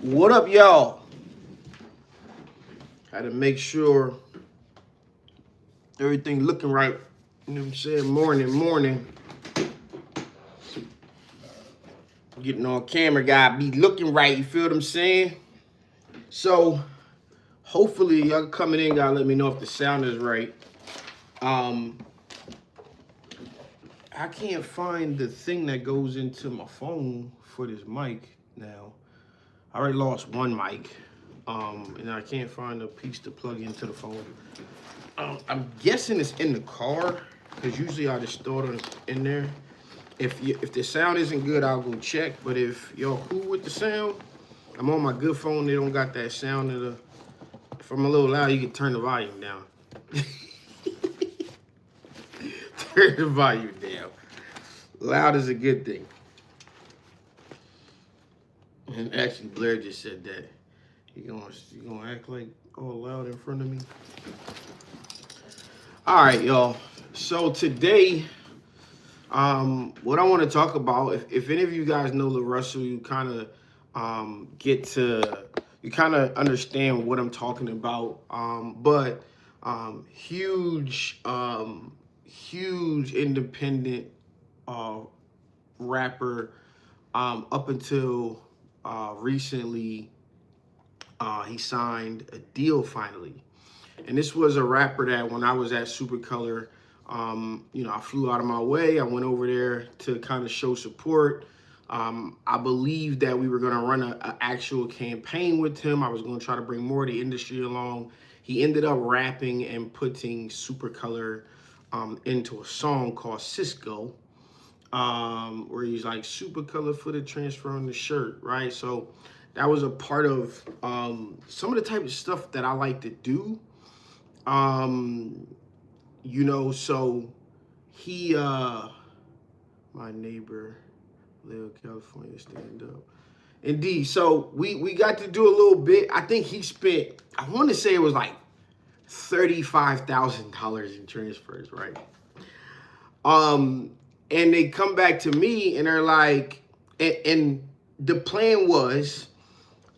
What up, y'all? Had to make sure everything looking right. You know what I'm saying? Morning. Getting on camera, gotta be looking right. You feel what I'm saying? So, hopefully, y'all coming in gotta let me know if the sound is right. I can't find the thing that goes into my phone for this mic now. I already lost one mic. And I can't find a piece to plug into the phone. I'm guessing it's in the car, because usually I just throw it in there. If the sound isn't good, I'll go check. But if y'all cool with the sound, I'm on my good phone. They don't got that sound of the. If I'm a little loud, you can turn the volume down. Turn the volume down. Loud is a good thing. And actually, Blair just said that. You gonna act like all loud in front of me? All right, y'all. So today, what I want to talk about, if any of you guys know LaRussell, you kind of you kind of understand what I'm talking about. But huge independent rapper. Up until recently, he signed a deal finally. And this was a rapper that when I was at Supercolor, I flew out of my way. I went over there to kind of show support. I believed that we were going to run an actual campaign with him. I was going to try to bring more of the industry along. He ended up rapping and putting Supercolor into a song called Cisco, where he's like Supercolor for the transfer on the shirt, right? So that was a part of some of the type of stuff that I like to do. So he, my neighbor, Leo, California, stand up. Indeed. So we got to do a little bit. I think he spent, I want to say it was like $35,000 in transfers, right? And they come back to me and they're like, and the plan was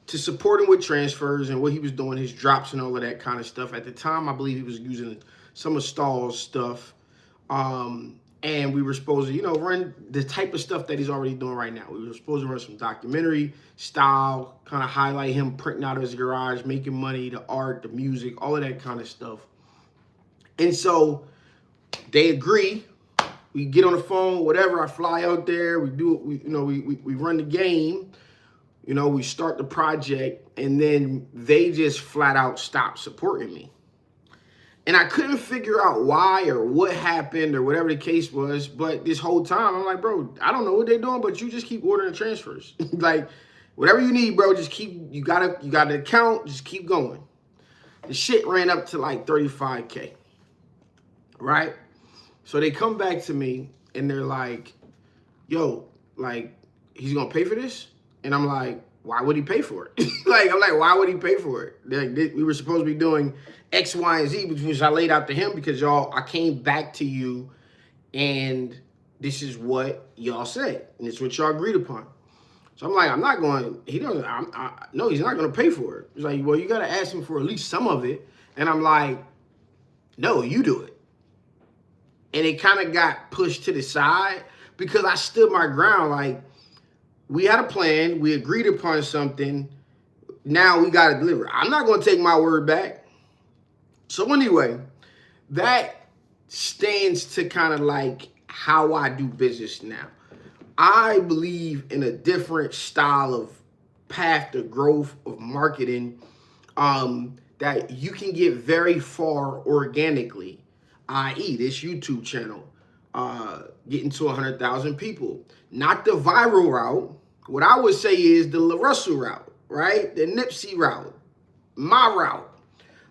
to support him with transfers and what he was doing, his drops and all of that kind of stuff. At the time, I believe he was using some of Stahl's stuff. And we were supposed to, run the type of stuff that he's already doing right now. We were supposed to run some documentary style, kind of highlight him printing out of his garage, making money, the art, the music, all of that kind of stuff. And so they agree. We get on the phone, whatever. I fly out there. We do it. We run the game. We start the project, and then they just flat out stop supporting me. And I couldn't figure out why or what happened or whatever the case was. But this whole time, I'm like, bro, I don't know what they're doing, but you just keep ordering transfers. Like, whatever you need, bro, just you got an account, just keep going. The shit ran up to like 35K, right? So they come back to me, and they're like, yo, like, he's going to pay for this? And I'm like, why would he pay for it? Why would he pay for it? Like, we were supposed to be doing X, Y, and Z, which I laid out to him because I came back to you and this is what y'all said. And it's what y'all agreed upon. So I'm like, I'm not going, no, he's not going to pay for it. He's like, well, you got to ask him for at least some of it. And I'm like, no, you do it. And it kind of got pushed to the side because I stood my ground. Like, we had a plan. We agreed upon something. Now we got to deliver. I'm not going to take my word back. So anyway, that stands to kind of like how I do business now. I believe in a different style of path to growth of marketing that you can get very far organically, i.e. this YouTube channel, getting to 100,000 people. Not the viral route. What I would say is the LaRussell route, right? The Nipsey route, my route.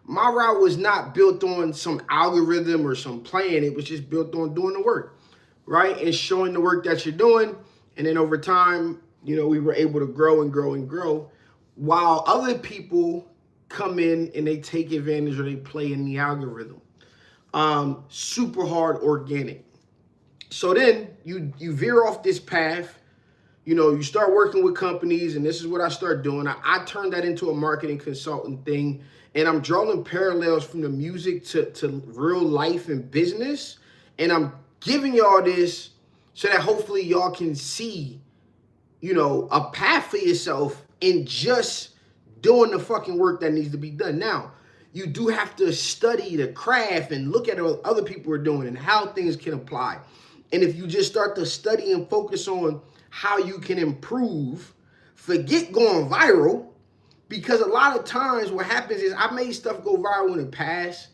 My route was not built on some algorithm or some plan. It was just built on doing the work, right? And showing the work that you're doing. And then over time, we were able to grow and grow and grow while other people come in and they take advantage or they play in the algorithm. Super hard organic. So then you veer off this path. you start working with companies, and this is what I start doing. I turned that into a marketing consultant thing, and I'm drawing parallels from the music to real life and business. And I'm giving y'all this so that hopefully y'all can see, a path for yourself in just doing the fucking work that needs to be done. Now, you do have to study the craft and look at what other people are doing and how things can apply. And if you just start to study and focus on how you can improve, forget going viral, because a lot of times what happens is I made stuff go viral in the past,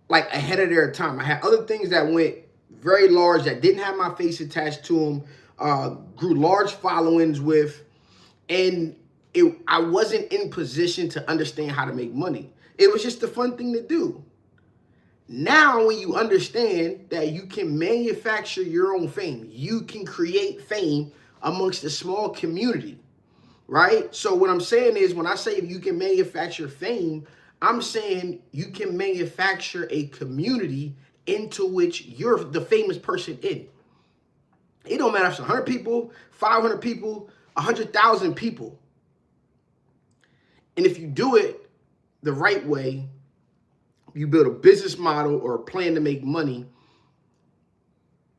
like ahead of their time. I had other things that went very large that didn't have my face attached to them, grew large followings with, and I wasn't in position to understand how to make money. It was just a fun thing to do. Now, when you understand that you can manufacture your own fame, you can create fame amongst a small community, right? So what I'm saying is, when I say you can manufacture fame, I'm saying you can manufacture a community into which you're the famous person in. It don't matter if it's 100 people, 500 people, 100,000 people. And if you do it the right way, you build a business model or a plan to make money,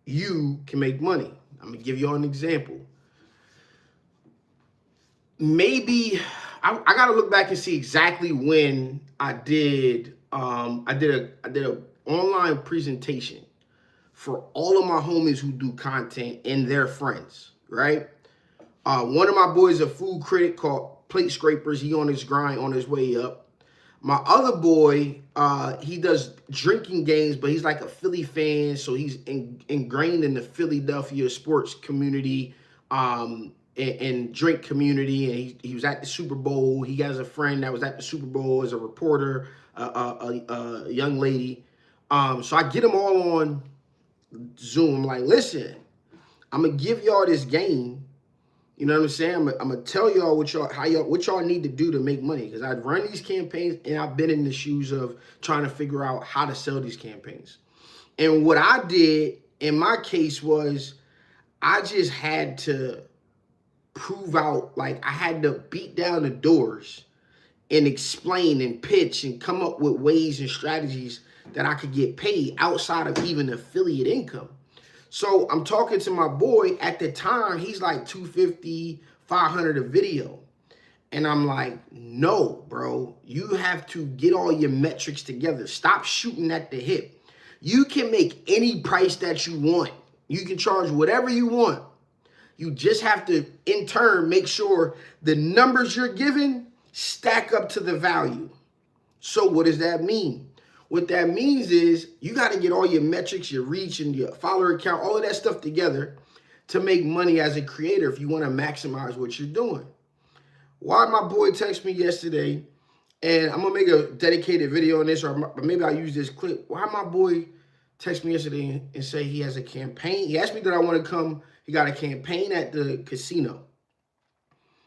you can make money. I'm gonna give you all an example. Maybe I gotta look back and see exactly when I did a online presentation for all of my homies who do content and their friends, right? One of my boys, a food critic called Plate Scrapers. He on his grind, on his way up. My other boy, he does drinking games, but he's like a Philly fan, so he's ingrained in the Philadelphia sports community and drink community. And he was at the Super Bowl. He has a friend that was at the Super Bowl as a reporter, a young lady. So I get them all on Zoom. I'm like, listen, I'm gonna give y'all this game. You know what I'm saying? I'm gonna tell y'all what y'all need to do to make money, because I've run these campaigns and I've been in the shoes of trying to figure out how to sell these campaigns. And what I did in my case was I just had to prove out, like I had to beat down the doors and explain and pitch and come up with ways and strategies that I could get paid outside of even affiliate income. So I'm talking to my boy at the time, he's like $250, $500 a video. And I'm like, no, bro, you have to get all your metrics together. Stop shooting at the hip. You can make any price that you want. You can charge whatever you want. You just have to, in turn, make sure the numbers you're giving stack up to the value. So what does that mean? What that means is you got to get all your metrics, your reach, and your follower count, all of that stuff together to make money as a creator if you want to maximize what you're doing. Why my boy texted me yesterday, and I'm going to make a dedicated video on this, or maybe I'll use this clip. Why my boy texted me yesterday and say he has a campaign? He asked me that I want to come. He got a campaign at the casino.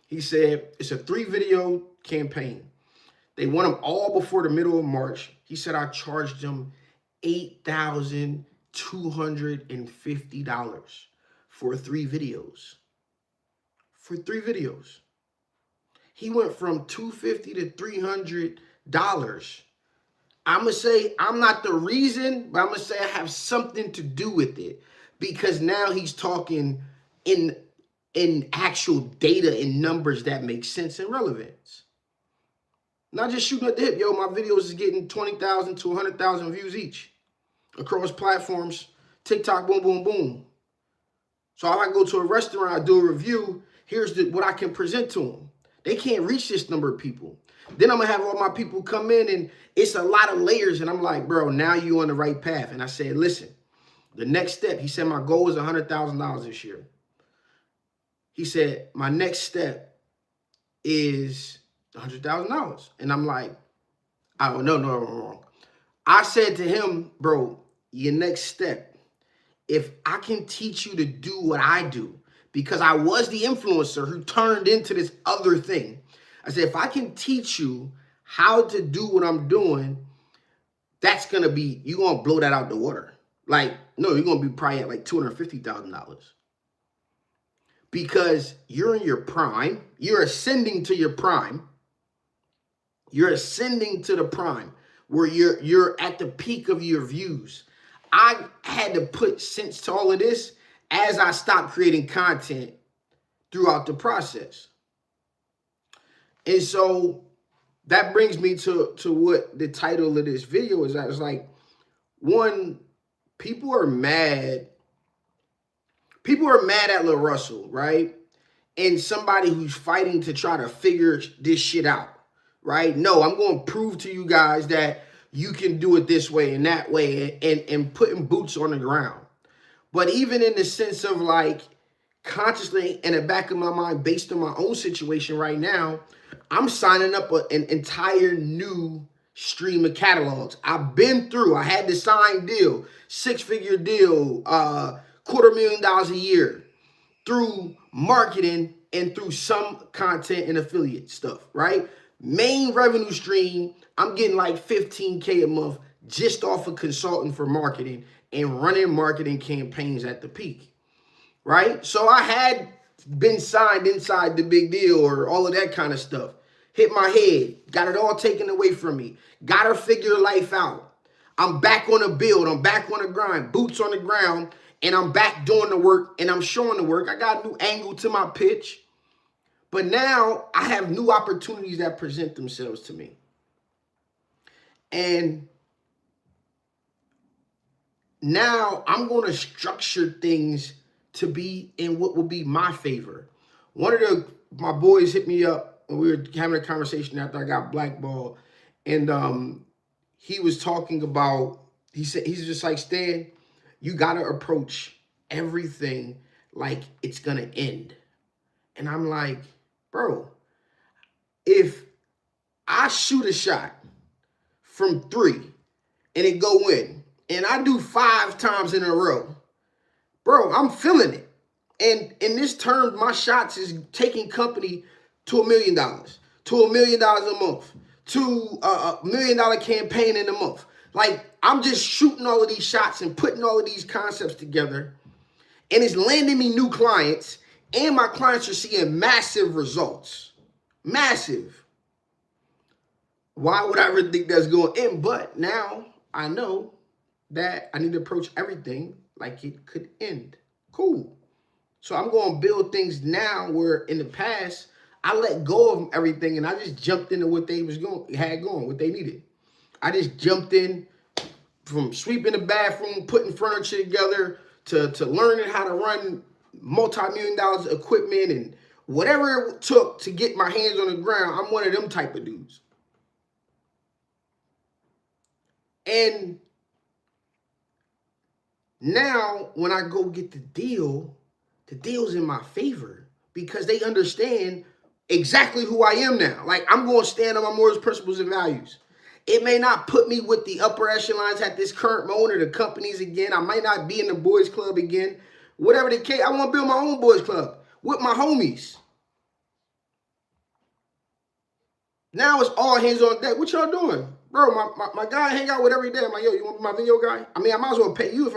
He said it's a 3-video campaign. They want them all before the middle of March. He said I charged them $8,250 for 3 videos. For 3 videos. He went from $250 to $300. I'm going to say I'm not the reason, but I'm going to say I have something to do with it, because now he's talking in actual data and numbers that make sense and relevance. Not just shooting at the hip. Yo, my videos is getting 20,000 to 100,000 views each across platforms. TikTok, boom, boom, boom. So if I go to a restaurant, I do a review, here's what I can present to them. They can't reach this number of people. Then I'm going to have all my people come in, and it's a lot of layers. And I'm like, bro, now you're on the right path. And I said, listen, the next step, he said, my goal is $100,000 this year. He said, my next step is $100,000. And I'm like, oh, no, wrong. I said to him, bro, your next step, if I can teach you to do what I do, because I was the influencer who turned into this other thing. I said, if I can teach you how to do what I'm doing, that's going to be, you're going to blow that out the water. Like, no, you're going to be probably at like $250,000. because you're in your prime. You're ascending to your prime. You're ascending to the prime where you're at the peak of your views. I had to put sense to all of this as I stopped creating content throughout the process. And so that brings me to what the title of this video is. I was like, one, people are mad. People are mad at LaRussell, right? And somebody who's fighting to try to figure this shit out, right? No, I'm going to prove to you guys that you can do it this way and that way, and putting boots on the ground. But even in the sense of like consciously in the back of my mind, based on my own situation right now, I'm signing up an entire new stream of catalogs. I've been through, I had the signed deal, 6-figure deal, $250,000 a year, through marketing and through some content and affiliate stuff, right? Main revenue stream, I'm getting like 15K a month just off of consulting for marketing and running marketing campaigns at the peak, right? So I had been signed inside the big deal or all of that kind of stuff. Hit my head, got it all taken away from me. Got to figure life out. I'm back on a build. I'm back on the grind, boots on the ground, and I'm back doing the work and I'm showing the work. I got a new angle to my pitch. But now I have new opportunities that present themselves to me. And now I'm going to structure things to be in what will be my favor. One of my boys hit me up and we were having a conversation after I got blackballed. And he was talking about, he said, he's just like, Stan, you got to approach everything like it's going to end. And I'm like, bro, if I shoot a shot from 3 and it go in, and I do 5 times in a row, bro, I'm feeling it. And in this term, my shots is taking company to $1 million, to $1 million a month, to a $1 million campaign in a month. Like, I'm just shooting all of these shots and putting all of these concepts together, and it's landing me new clients, and my clients are seeing massive results. Massive. Why would I really think that's going in? But now I know that I need to approach everything like it could end. Cool. So I'm going to build things now where in the past, I let go of everything and I just jumped into what they had going, what they needed. I just jumped in from sweeping the bathroom, putting furniture together, to learning how to run multi-million dollars of equipment and whatever it took to get my hands on the ground. I'm one of them type of dudes. And now when I go get the deal's in my favor because they understand exactly who I am now. Like, I'm going to stand on my morals, principles, and values. It may not put me with the upper echelons at this current moment or the companies again. I might not be in the boys club again. Whatever the case, I want to build my own boys club with my homies. Now it's all hands on deck. What y'all doing? Bro, my guy I hang out with every day. I'm like, yo, you want to be my video guy? I mean, I might as well pay you if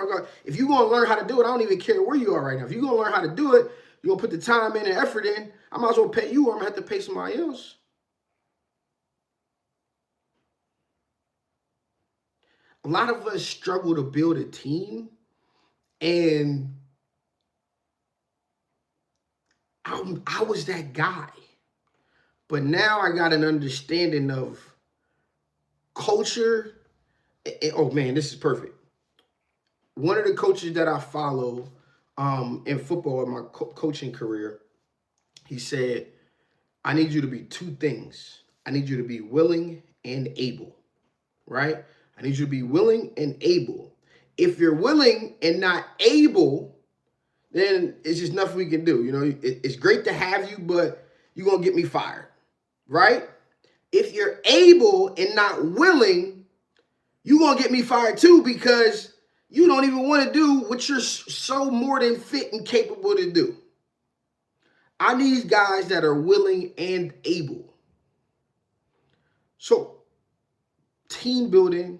you're going to learn how to do it. I don't even care where you are right now. If you're going to learn how to do it, you're going to put the time in and effort in. I might as well pay you or I'm going to have to pay somebody else. A lot of us struggle to build a team, and I was that guy. But now I got an understanding of culture. Oh man, this is perfect. One of the coaches that I follow in football in my coaching career, he said, I need you to be 2 things. I need you to be willing and able, right? I need you to be willing and able. If you're willing and not able, then it's just nothing we can do. You know, it's great to have you, but you're going to get me fired, right? If you're able and not willing, you're going to get me fired too because you don't even want to do what you're so more than fit and capable to do. I need guys that are willing and able. So, team building,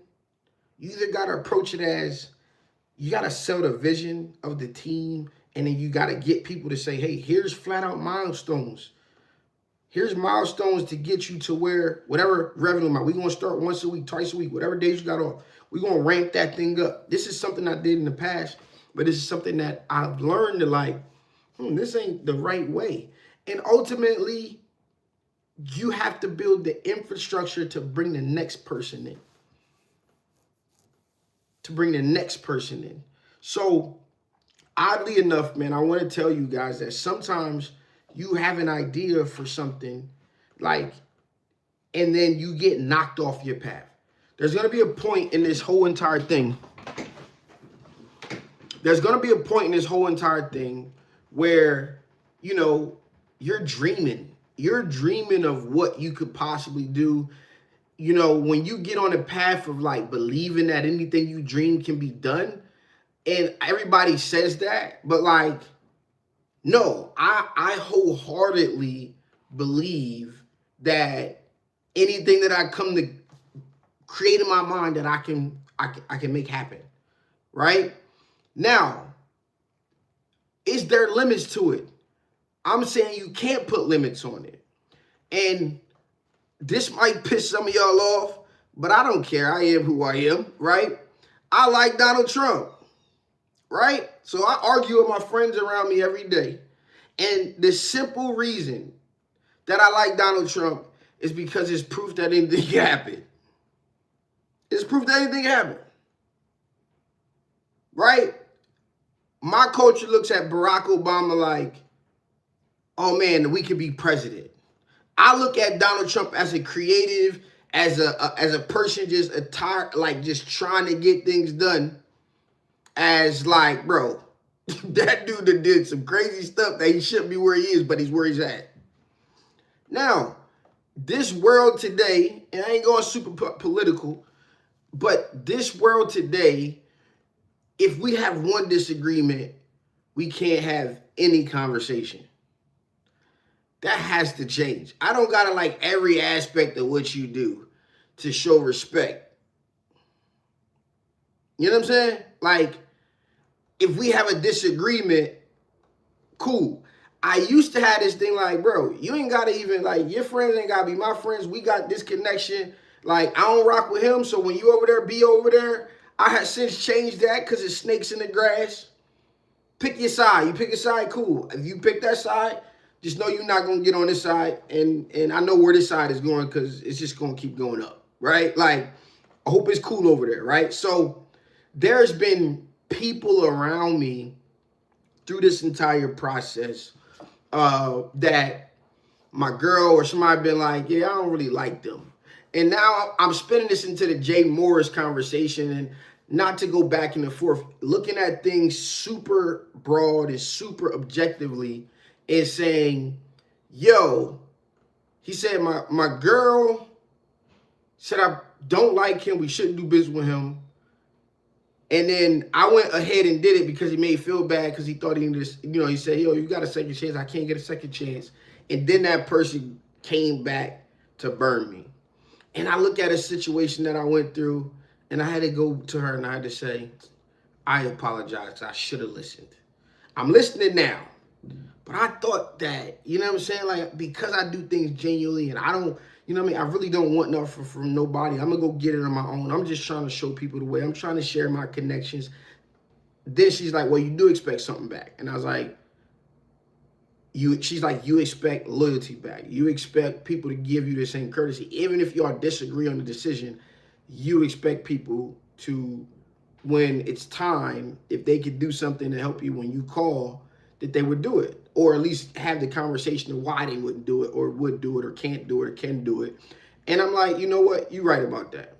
you either got to approach it as you got to sell the vision of the team And then you got to get people to say, hey, here's flat out milestones. Here's milestones to get you to where whatever revenue amount. We're going to start once a week, twice a week, whatever days you got off. We're going to ramp that thing up. This is something I did in the past, but this is something that I've learned to like, this ain't the right way. And ultimately, you have to build the infrastructure to bring the next person in. So oddly enough, man, I want to tell you guys that sometimes you have an idea for something like, and then you get knocked off your path. There's going to be a point in this whole entire thing. Where, you know, you're dreaming. You're dreaming of what you could possibly do. You know, when you get on a path of like believing that anything you dream can be done, and everybody says that, but like, no, I wholeheartedly believe that anything that I come to create in my mind that I can make happen, right? Now, is there limits to it? I'm saying you can't put limits on it. And this might piss some of y'all off, but I don't care. I am who I am, right? I like Donald Trump, right? So I argue with my friends around me every day. And the simple reason that I like Donald Trump is because it's proof that anything can happen. It's proof that anything can happen, right? My culture looks at Barack Obama like, oh man, we could be president. I look at Donald Trump as a creative, as a person just just trying to get things done. As like, bro, that dude that did some crazy stuff that he shouldn't be where he is, but he's where he's at. Now, this world today, and I ain't going super political, but this world today, if we have one disagreement, we can't have any conversation. That has to change. I don't gotta like every aspect of what you do to show respect. You know what I'm saying? Like, if we have a disagreement, cool. I used to have this thing like, bro, you ain't gotta even like, your friends ain't gotta be my friends. We got this connection. Like, I don't rock with him, so when you over there, be over there. I have since changed that because it's snakes in the grass. Pick your side. You pick a side, cool. If you pick that side, just know you're not going to get on this side. And I know where this side is going because it's just going to keep going up, right? Like, I hope it's cool over there, right? So there's been people around me through this entire process that my girl or somebody been like, yeah, I don't really like them. And now I'm spinning this into the Jay Morris conversation, and not to go back and forth, looking at things super broad and super objectively and saying, yo, he said, my girl said, I don't like him. We shouldn't do business with him. And then I went ahead and did it because he made me feel bad because he thought he just, you know, he said, yo, you got a second chance. I can't get a second chance. And then that person came back to burn me. And I look at a situation that I went through, and I had to go to her and I had to say, I apologize. I should have listened. I'm listening now. But I thought that, you know what I'm saying? Like, because I do things genuinely and I don't, you know what I mean? I really don't want nothing from nobody. I'm going to go get it on my own. I'm just trying to show people the way. I'm trying to share my connections. Then she's like, well, you do expect something back. And I was like, she's like, you expect loyalty back. You expect people to give you the same courtesy. Even if y'all disagree on the decision, you expect people to, when it's time, if they could do something to help you when you call, that they would do it. Or at least have the conversation of why they wouldn't do it or would do it or can't do it or can do it. And I'm like, you know what? You're right about that.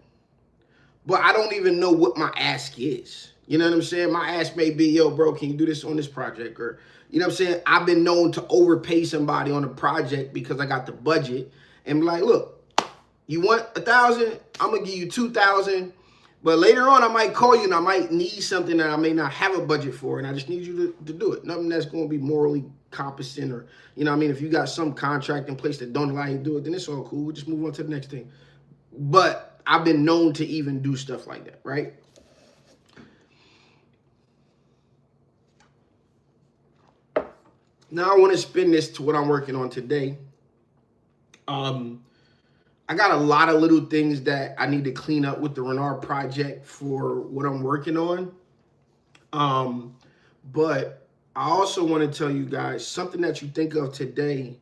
But I don't even know what my ask is. You know what I'm saying? My ask may be, yo, bro, can you do this on this project? Or, you know what I'm saying? I've been known to overpay somebody on a project because I got the budget and be like, look, you want 1,000? I'm going to give you 2,000. But later on, I might call you and I might need something that I may not have a budget for. And I just need you to do it. Nothing that's going to be morally competent or, you know what I mean? If you got some contract in place that don't allow you to do it, then it's all cool. We'll just move on to the next thing. But I've been known to even do stuff like that, right? Now I want to spin this to what I'm working on today. I got a lot of little things that I need to clean up with the Renard project for what I'm working on. Um, but I also want to tell you guys something that you think of today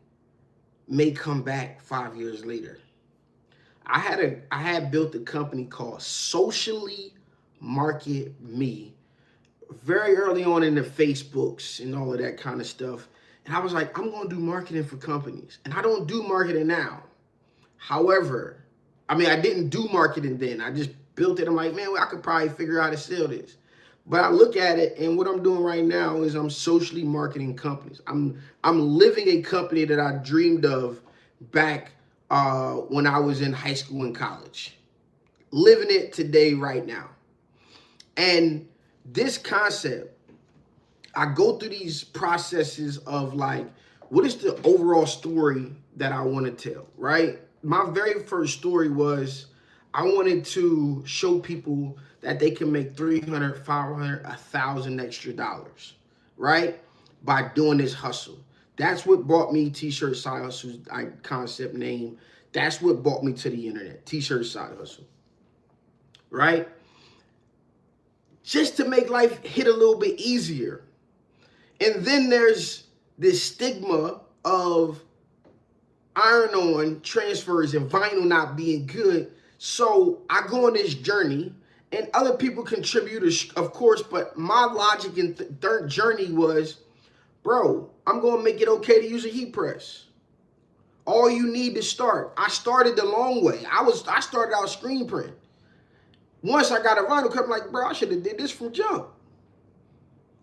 may come back 5 years later. I had built a company called Socially Market Me very early on in the Facebooks and all of that kind of stuff. And I was like, I'm going to do marketing for companies. And I don't do marketing now. However, I mean, I didn't do marketing then. I just built it. I'm like, man, well, I could probably figure out how to sell this. But I look at it, and what I'm doing right now is I'm socially marketing companies. I'm living a company that I dreamed of back when I was in high school and college. Living it today, right now. And this concept, I go through these processes of like, what is the overall story that I want to tell, right? My very first story was I wanted to show people that they can make 300, 500, 1,000 extra dollars, right? By doing this hustle. That's what brought me T-shirt side hustle concept name. That's what brought me to the internet, T-shirt side hustle, right? Just to make life hit a little bit easier. And then there's this stigma of iron-on transfers and vinyl not being good. So I go on this journey, and other people contribute, of course, but my logic in third journey was, bro, I'm going to make it okay to use a heat press. All you need to start. I started the long way. I started out screen print. Once I got a vinyl cut, I'm like, bro, I should have did this from jump.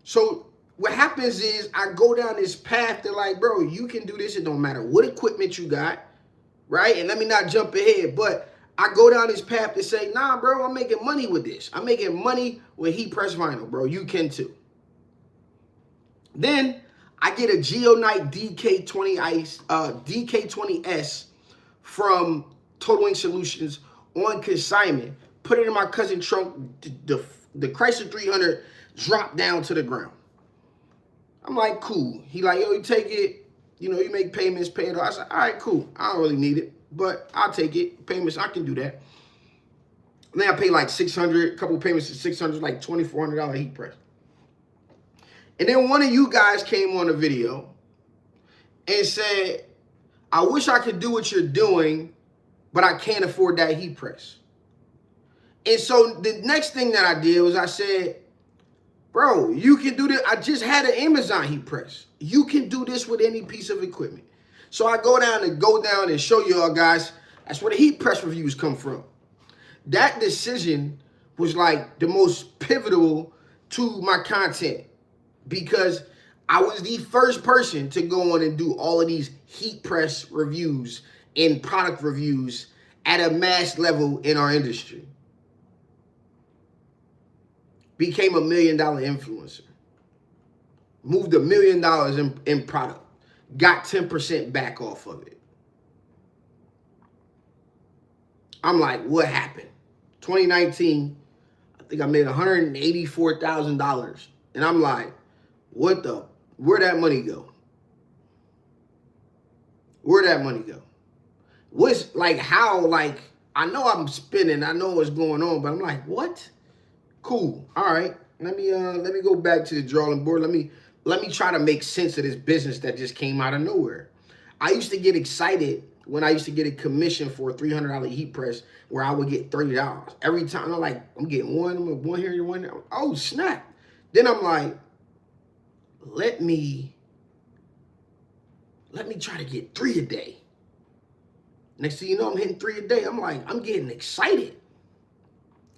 So what happens is I go down this path to like, bro, you can do this. It don't matter what equipment you got, right? And let me not jump ahead, but I go down this path to say, nah, bro, I'm making money with this. I'm making money with heat press vinyl, bro. You can too. Then I get a Geonite DK20S from Total Wing Solutions on consignment. Put it in my cousin's trunk. The Chrysler 300 dropped down to the ground. I'm like, cool. He like, yo, you take it. You know, you make payments, pay it off. I said, all right, cool. I don't really need it, but I'll take it. Payments, I can do that. And then I pay like $600, a couple payments of $600, like $2,400 heat press. And then one of you guys came on a video and said, I wish I could do what you're doing, but I can't afford that heat press. And so the next thing that I did was I said, bro, you can do this. I just had an Amazon heat press. You can do this with any piece of equipment. So I go down and show y'all guys. That's where the heat press reviews come from. That decision was like the most pivotal to my content because I was the first person to go on and do all of these heat press reviews and product reviews at a mass level in our industry. Became $1 million influencer. Moved $1 million in product. Got 10% back off of it. I'm like, what happened? 2019, I think I made $184,000. And I'm like, where'd that money go? Where'd that money go? What's like, how, like, I know I'm spinning, I know what's going on, but I'm like, what? Cool. All right. Let me go back to the drawing board. Let me try to make sense of this business that just came out of nowhere. I used to get excited when I used to get a commission for a $300 heat press where I would get $30. Every time I'm like, I'm getting one here, one there. Oh, snap. Then I'm like, let me try to get 3 a day. Next thing you know, I'm hitting 3 a day. I'm like, I'm getting excited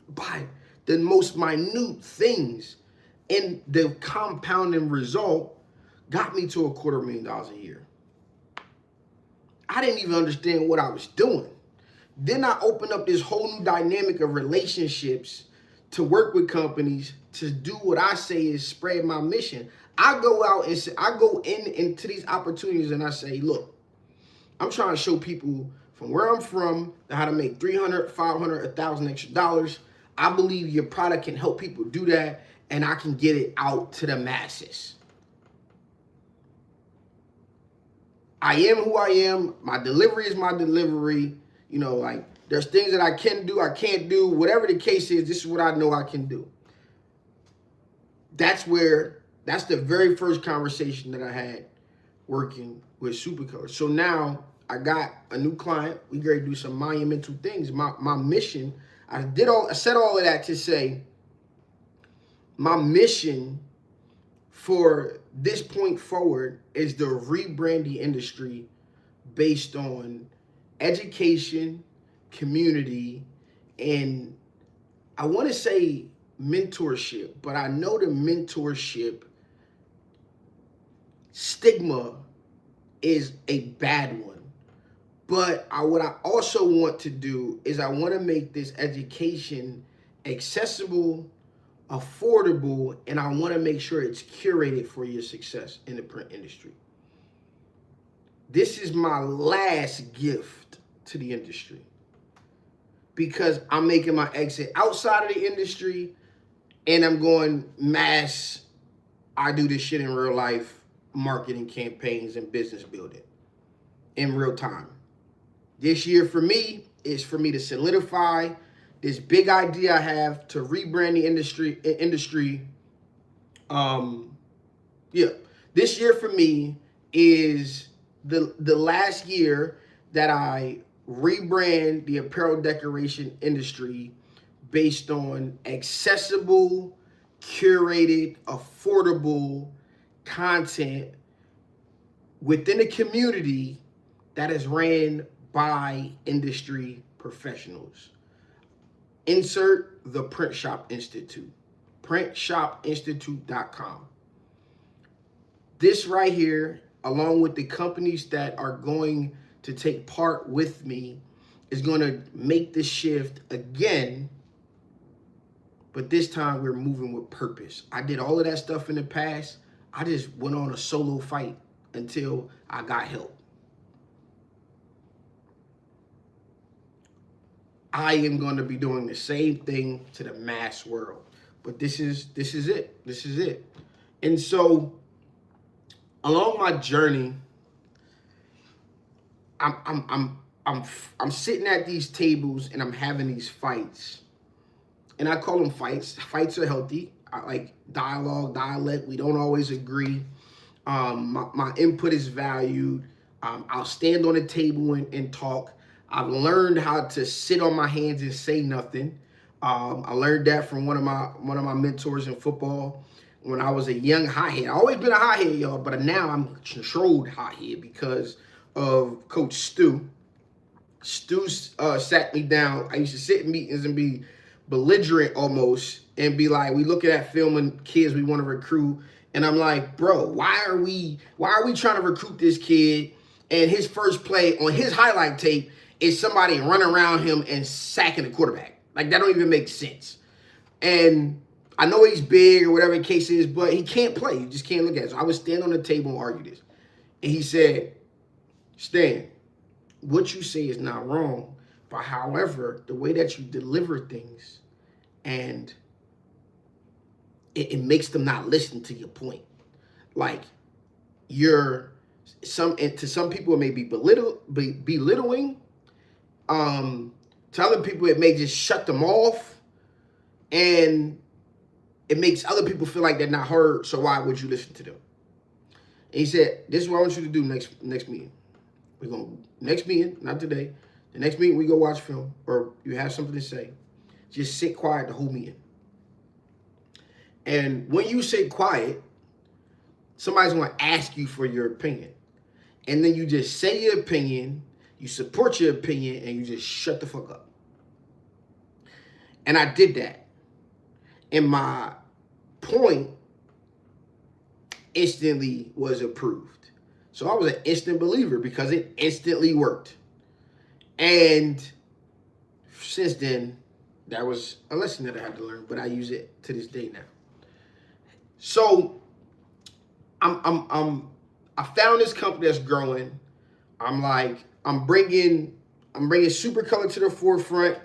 by the most minute things, and the compounding result got me to $250,000 a year. I didn't even understand what I was doing. Then I opened up this whole new dynamic of relationships to work with companies to do what I say is spread my mission. I go out and say, I go into these opportunities and I say, look, I'm trying to show people from where I'm from how to make 300, 500, 1,000 extra dollars. I believe your product can help people do that, and I can get it out to the masses. I am who I am. My delivery is my delivery. You know, like there's things that I can do, I can't do. Whatever the case is, this is what I know I can do. That's the very first conversation that I had working with Supercolor. So now I got a new client. We ready to do some monumental things. My mission, I said all of that to say my mission for this point forward is the rebranding industry based on education, community, and I want to say mentorship, but I know the mentorship stigma is a bad one. But what I also want to do is I want to make this education accessible, affordable, and I want to make sure it's curated for your success in the print industry. This is my last gift to the industry because I'm making my exit outside of the industry and I'm going mass. I do this shit in real life, marketing campaigns and business building in real time. This year for me is for me to solidify this big idea I have to rebrand the industry. This year for me is the last year that I rebrand the apparel decoration industry based on accessible, curated, affordable content within a community that is ran by industry professionals. Insert the Print Shop Institute, printshopinstitute.com. This right here, along with the companies that are going to take part with me, is going to make this shift again, but this time we're moving with purpose. I did all of that stuff in the past. I just went on a solo fight until I got help. I am going to be doing the same thing to the mass world, but this is it. This is it. And so, along my journey, I'm sitting at these tables and I'm having these fights, and I call them fights. Fights are healthy. I like dialogue, dialect. We don't always agree. My input is valued. I'll stand on a table and talk. I've learned how to sit on my hands and say nothing. I learned that from one of my mentors in football when I was a young hothead. I always been a hothead, y'all, but now I'm a controlled hothead because of Coach Stu. Stu sat me down. I used to sit in meetings and be belligerent almost and be like, we looking at filming kids we want to recruit, and I'm like, bro, why are we trying to recruit this kid and his first play on his highlight tape is somebody running around him and sacking the quarterback? Like, that don't even make sense. And I know he's big or whatever the case is, but he can't play. You just can't look at it. So I would stand on the table and argue this. And he said, Stan, what you say is not wrong, but however, the way that you deliver things and it makes them not listen to your point. Like, to some people it may be belittling. To other people, it may just shut them off, and it makes other people feel like they're not heard. So why would you listen to them? And he said, "This is what I want you to do next meeting. We're gonna next meeting, not today. The next meeting we go watch film, or you have something to say. Just sit quiet the whole meeting. And when you sit quiet, somebody's gonna ask you for your opinion, and then you just say your opinion." You support your opinion and you just shut the fuck up. And I did that. And my point instantly was approved. So I was an instant believer because it instantly worked. And since then, that was a lesson that I had to learn, but I use it to this day now. So I found this company that's growing. I'm bringing Supercolor to the forefront.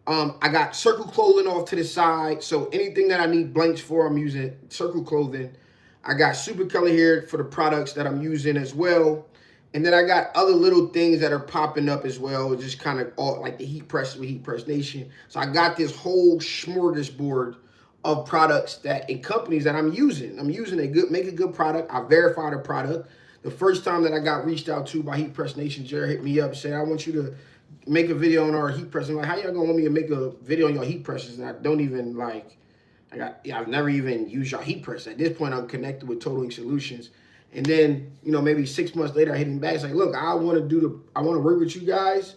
I got Circle Clothing off to the side. So anything that I need blanks for, I'm using Circle Clothing. I got Supercolor here for the products that I'm using as well. And then I got other little things that are popping up as well, just kind of all like the heat press with Heat Press Nation. So I got this whole smorgasbord of products that and companies that I'm using. I'm using make a good product. I verified a product. The first time that I got reached out to by Heat Press Nation, Jared hit me up and said, I want you to make a video on our heat press. I'm like, how y'all gonna want me to make a video on your heat presses? And I don't even like, I've never even used your heat press. At this point, I'm connected with Totaling Solutions. And then, maybe 6 months later, I hit him back. It's like, look, I want to work with you guys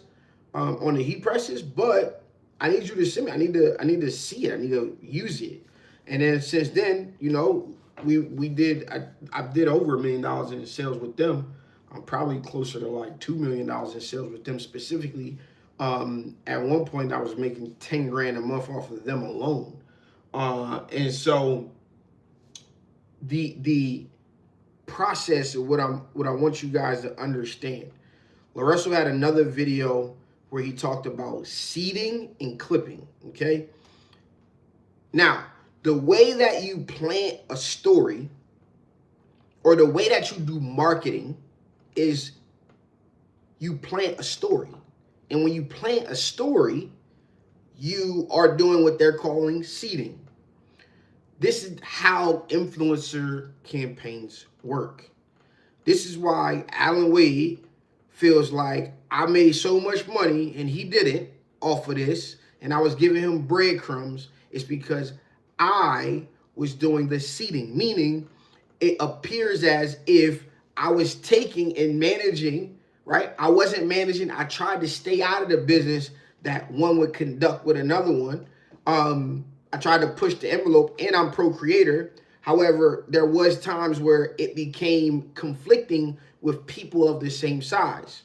on the heat presses, but I need you to send me. I need to see it. I need to use it. And then since then, we did. I did over $1 million in sales with them. I'm probably closer to like $2 million in sales with them specifically. At one point, I was making 10 grand a month off of them alone. And so the process of what I want you guys to understand. LaRussell had another video where he talked about seeding and clipping. Okay. Now, the way that you plant a story or the way that you do marketing is you plant a story. And when you plant a story, you are doing what they're calling seeding. This is how influencer campaigns work. This is why Alan Wade feels like I made so much money and he didn't off of this, and I was giving him breadcrumbs. It's because I was doing the seeding, meaning it appears as if I was taking and managing, right? I wasn't managing. I tried to stay out of the business that one would conduct with another one. I tried to push the envelope, and I'm pro-creator. However, there was times where it became conflicting with people of the same size,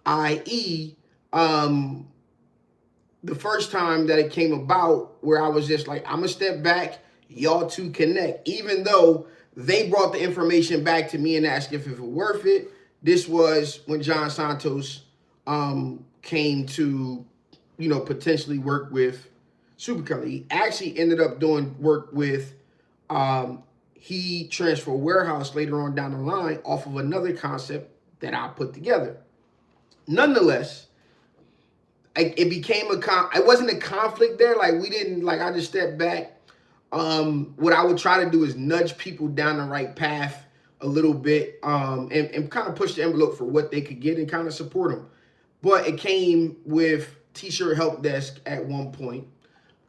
i.e., the first time that it came about where I was just like, I'm going to step back, y'all two connect, even though they brought the information back to me and asked if it was worth it. This was when John Santos came to, potentially work with Supercolor. He actually ended up doing work with He Transfer Warehouse later on down the line off of another concept that I put together. Nonetheless, it became it wasn't a conflict there. Like we didn't, like I just stepped back. What I would try to do is nudge people down the right path a little bit and kind of push the envelope for what they could get and kind of support them. But it came with T-shirt help desk at one point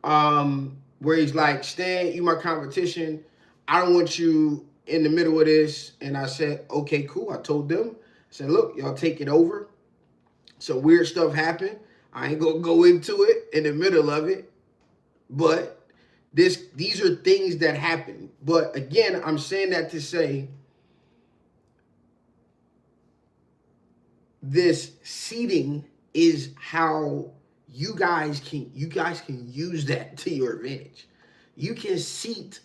where he's like, Stan, you my competition. I don't want you in the middle of this. And I said, okay, cool. I told them, I said, look, y'all take it over. Some weird stuff happened. I ain't gonna go into it in the middle of it, but these are things that happen. But again, I'm saying that to say this seeding is how you guys can use that to your advantage. You can seed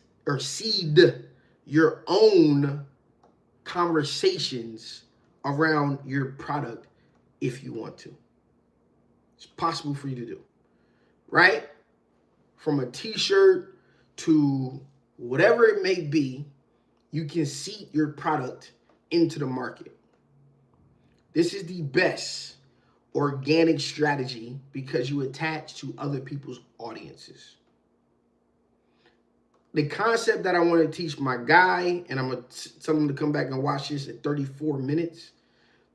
your own conversations around your product if you want to. It's possible for you to do, right? From a t-shirt to whatever it may be, you can seed your product into the market. This is the best organic strategy because you attach to other people's audiences. The concept that I want to teach my guy, and I'm going to tell him to come back and watch this at 34 minutes.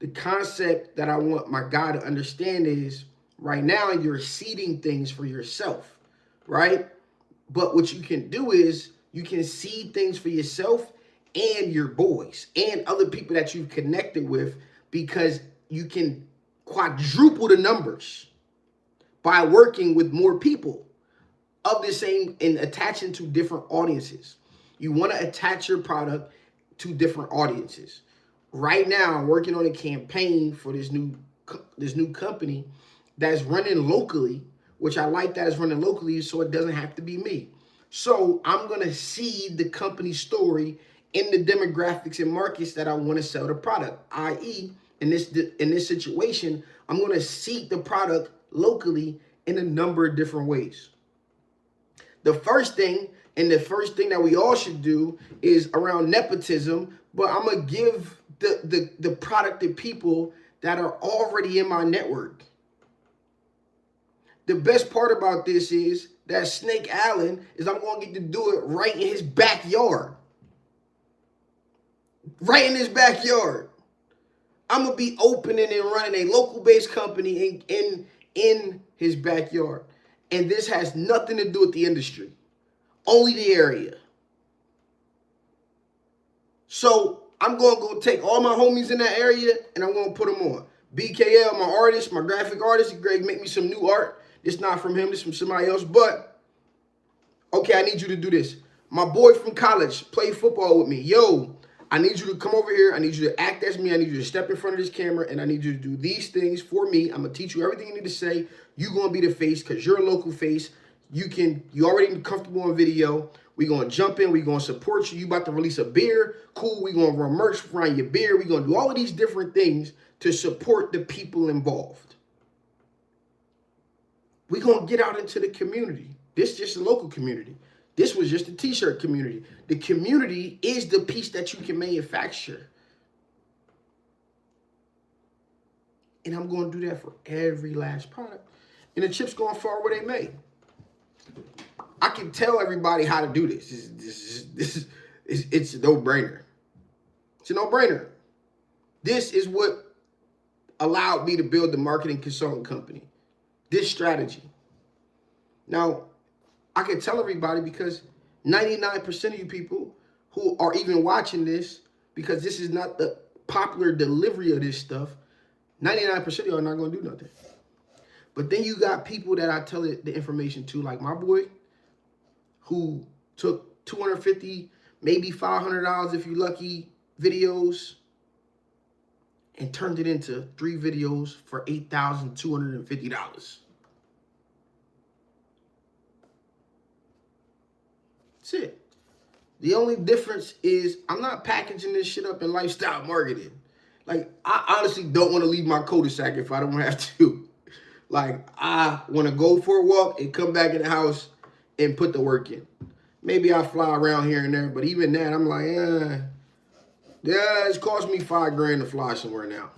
The concept that I want my guy to understand is right now you're seeding things for yourself, right? But what you can do is you can seed things for yourself and your boys and other people that you've connected with, because you can quadruple the numbers by working with more people of the same and attaching to different audiences. You want to attach your product to different audiences. Right now, I'm working on a campaign for this new company that's running locally, which I like that it's running locally so it doesn't have to be me. So I'm going to seed the company story in the demographics and markets that I want to sell the product, i.e., in this situation, I'm going to seed the product locally in a number of different ways. The first thing that we all should do is around nepotism, but I'm going to give the product of people that are already in my network. The best part about this is that Snake Allen is I'm going to get to do it right in his backyard. Right in his backyard. I'm going to be opening and running a local-based company in his backyard. And this has nothing to do with the industry. Only the area. So I'm going to go take all my homies in that area and I'm going to put them on. BKL, my artist, my graphic artist, Greg, make me some new art. It's not from him, it's from somebody else. But, okay, I need you to do this. My boy from college played football with me. Yo, I need you to come over here. I need you to act as me. I need you to step in front of this camera, and I need you to do these things for me. I'm going to teach you everything you need to say. You're going to be the face because you're a local face. You already comfortable on video. We're going to jump in. We're going to support you. You about to release a beer. Cool. We're going to run merch around your beer. We're going to do all of these different things to support the people involved. We're going to get out into the community. This is just a local community. This was just a t-shirt community. The community is the piece that you can manufacture. And I'm going to do that for every last product. And the chips going far where they may. I can tell everybody how to do this. It's a no-brainer. It's a no-brainer. This is what allowed me to build the marketing consulting company. This strategy. Now, I can tell everybody because 99% of you people who are even watching this, because this is not the popular delivery of this stuff, 99% of y'all are not going to do nothing. But then you got people that I tell the information to, like my boy, who took $250, maybe $500 if you're lucky, videos, and turned it into 3 videos for $8,250. That's it. The only difference is I'm not packaging this shit up in lifestyle marketing. Like, I honestly don't want to leave my cul-de-sac if I don't have to. Like, I want to go for a walk and come back in the house and put the work in. Maybe I'll fly around here and there, but even that, I'm like, yeah, it's cost me $5,000 to fly somewhere now.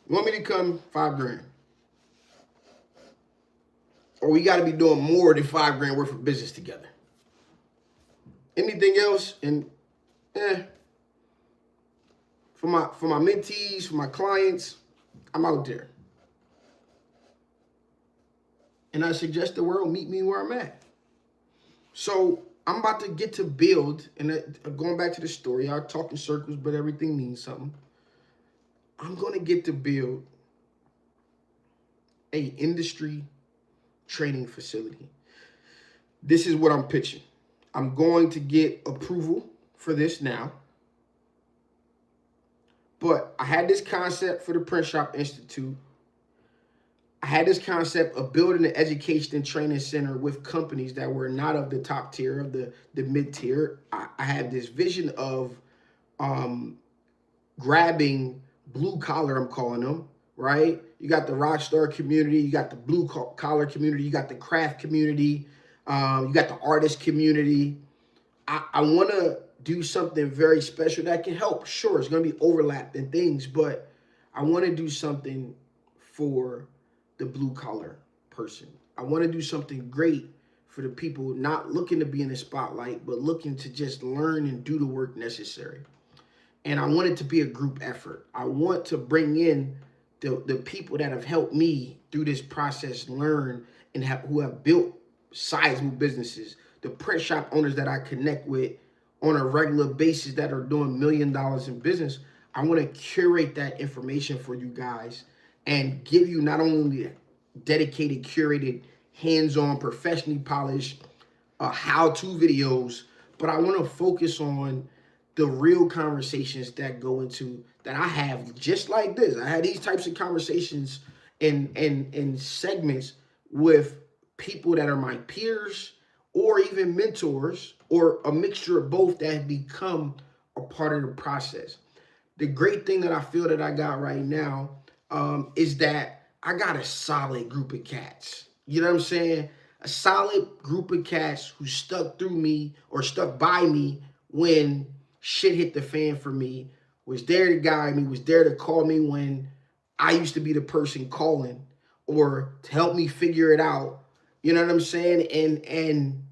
You want me to come? $5,000. Or we got to be doing more than $5,000 worth of business together. Anything else? And for my mentees, for my clients, I'm out there. And I suggest the world meet me where I'm at. So I'm about to get to build, and going back to the story, I'll talk in circles, but everything means something. I'm going to get to build a industry training facility. This is what I'm pitching. I'm going to get approval for this now. But I had this concept for the Print Shop Institute. I had this concept of building an education and training center with companies that were not of the top tier, of the mid-tier. I had this vision of grabbing blue collar, I'm calling them, right? You got the rock star community, you got the blue collar community, you got the craft community, you got the artist community. I want to do something very special that can help. Sure, it's going to be overlapped in things, but I want to do something for the blue collar person. I want to do something great for the people not looking to be in the spotlight, but looking to just learn and do the work necessary. And I want it to be a group effort. I want to bring in the people that have helped me through this process learn and who have built sizable businesses, the print shop owners that I connect with on a regular basis that are doing $1 million in business. I want to curate that information for you guys and give you not only dedicated, curated, hands-on, professionally polished how-to videos, but I want to focus on the real conversations that go into, that I have just like this. I had these types of conversations in segments with people that are my peers or even mentors or a mixture of both that have become a part of the process. The great thing that I feel that I got right now is that I got a solid group of cats. You know what I'm saying? A solid group of cats who stuck through me or stuck by me when shit hit the fan for me, was there to guide me, was there to call me when I used to be the person calling, or to help me figure it out. You know what I'm saying? And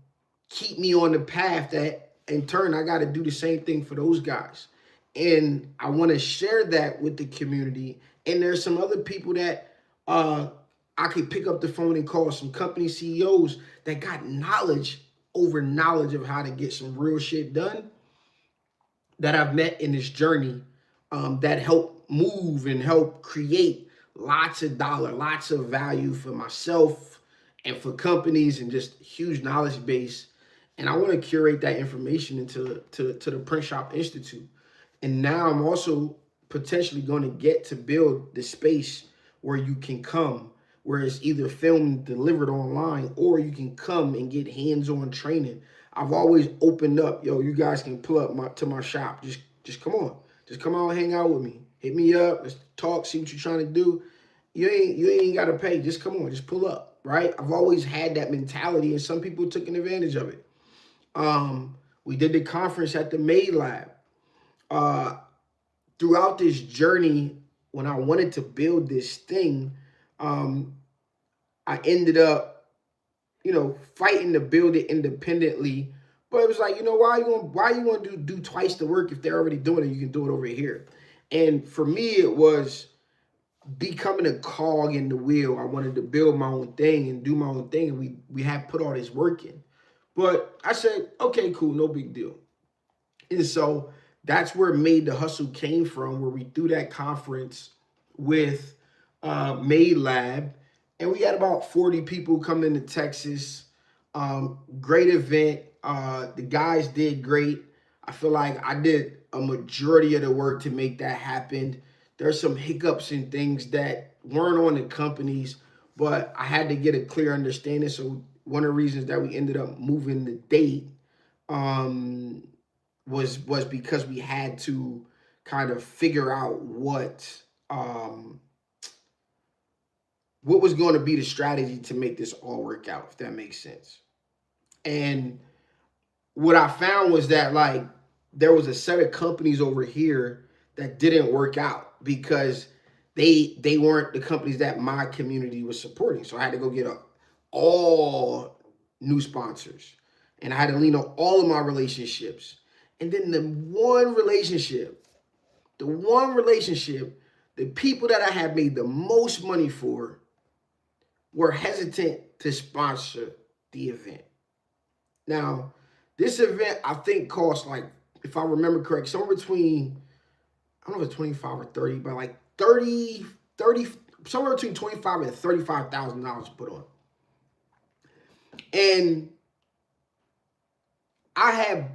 keep me on the path that in turn I got to do the same thing for those guys. And I want to share that with the community. And there's some other people that uh I could pick up the phone and call, some company CEOs that got knowledge over knowledge of how to get some real shit done, that I've met in this journey, that help move and help create lots of value for myself and for companies, and just huge knowledge base. And I want to curate that information into to the Print Shop Institute. And now I'm also potentially going to get to build the space where you can come, where it's either filmed, delivered online, or you can come and get hands-on training. I've always opened up, yo, you guys can pull up to my shop. Just come on. Just come out and hang out with me. Hit me up. Let's talk, see what you're trying to do. You ain't gotta pay. Just come on, just pull up, right? I've always had that mentality, and some people took advantage of it. We did the conference at the Made Lab. Throughout this journey, when I wanted to build this thing, I ended up, fighting to build it independently. But it was like, why you gonna do twice the work if they're already doing it? You can do it over here. And for me, it was becoming a cog in the wheel. I wanted to build my own thing and do my own thing, and we had put all this work in. But I said, okay, cool, no big deal. And so that's where Made the Hustle came from, where we threw that conference with Made Lab, and we had about 40 people coming to Texas. Great event. The guys did great. I feel like I did a majority of the work to make that happen. There's some hiccups and things that weren't on the companies, but I had to get a clear understanding. So one of the reasons that we ended up moving the date was because we had to kind of figure out what was going to be the strategy to make this all work out, if that makes sense. And what I found was that, like, there was a set of companies over here that didn't work out because they weren't the companies that my community was supporting. So I had to go get all new sponsors, and I had to lean on all of my relationships. And then the one relationship, the people that I had made the most money for were hesitant to sponsor the event. Now, this event, I think, cost, like, if I remember correct, somewhere between, I don't know if it's 25 or 30, but like 30, somewhere between $25,000 and $35,000 to put on. And I had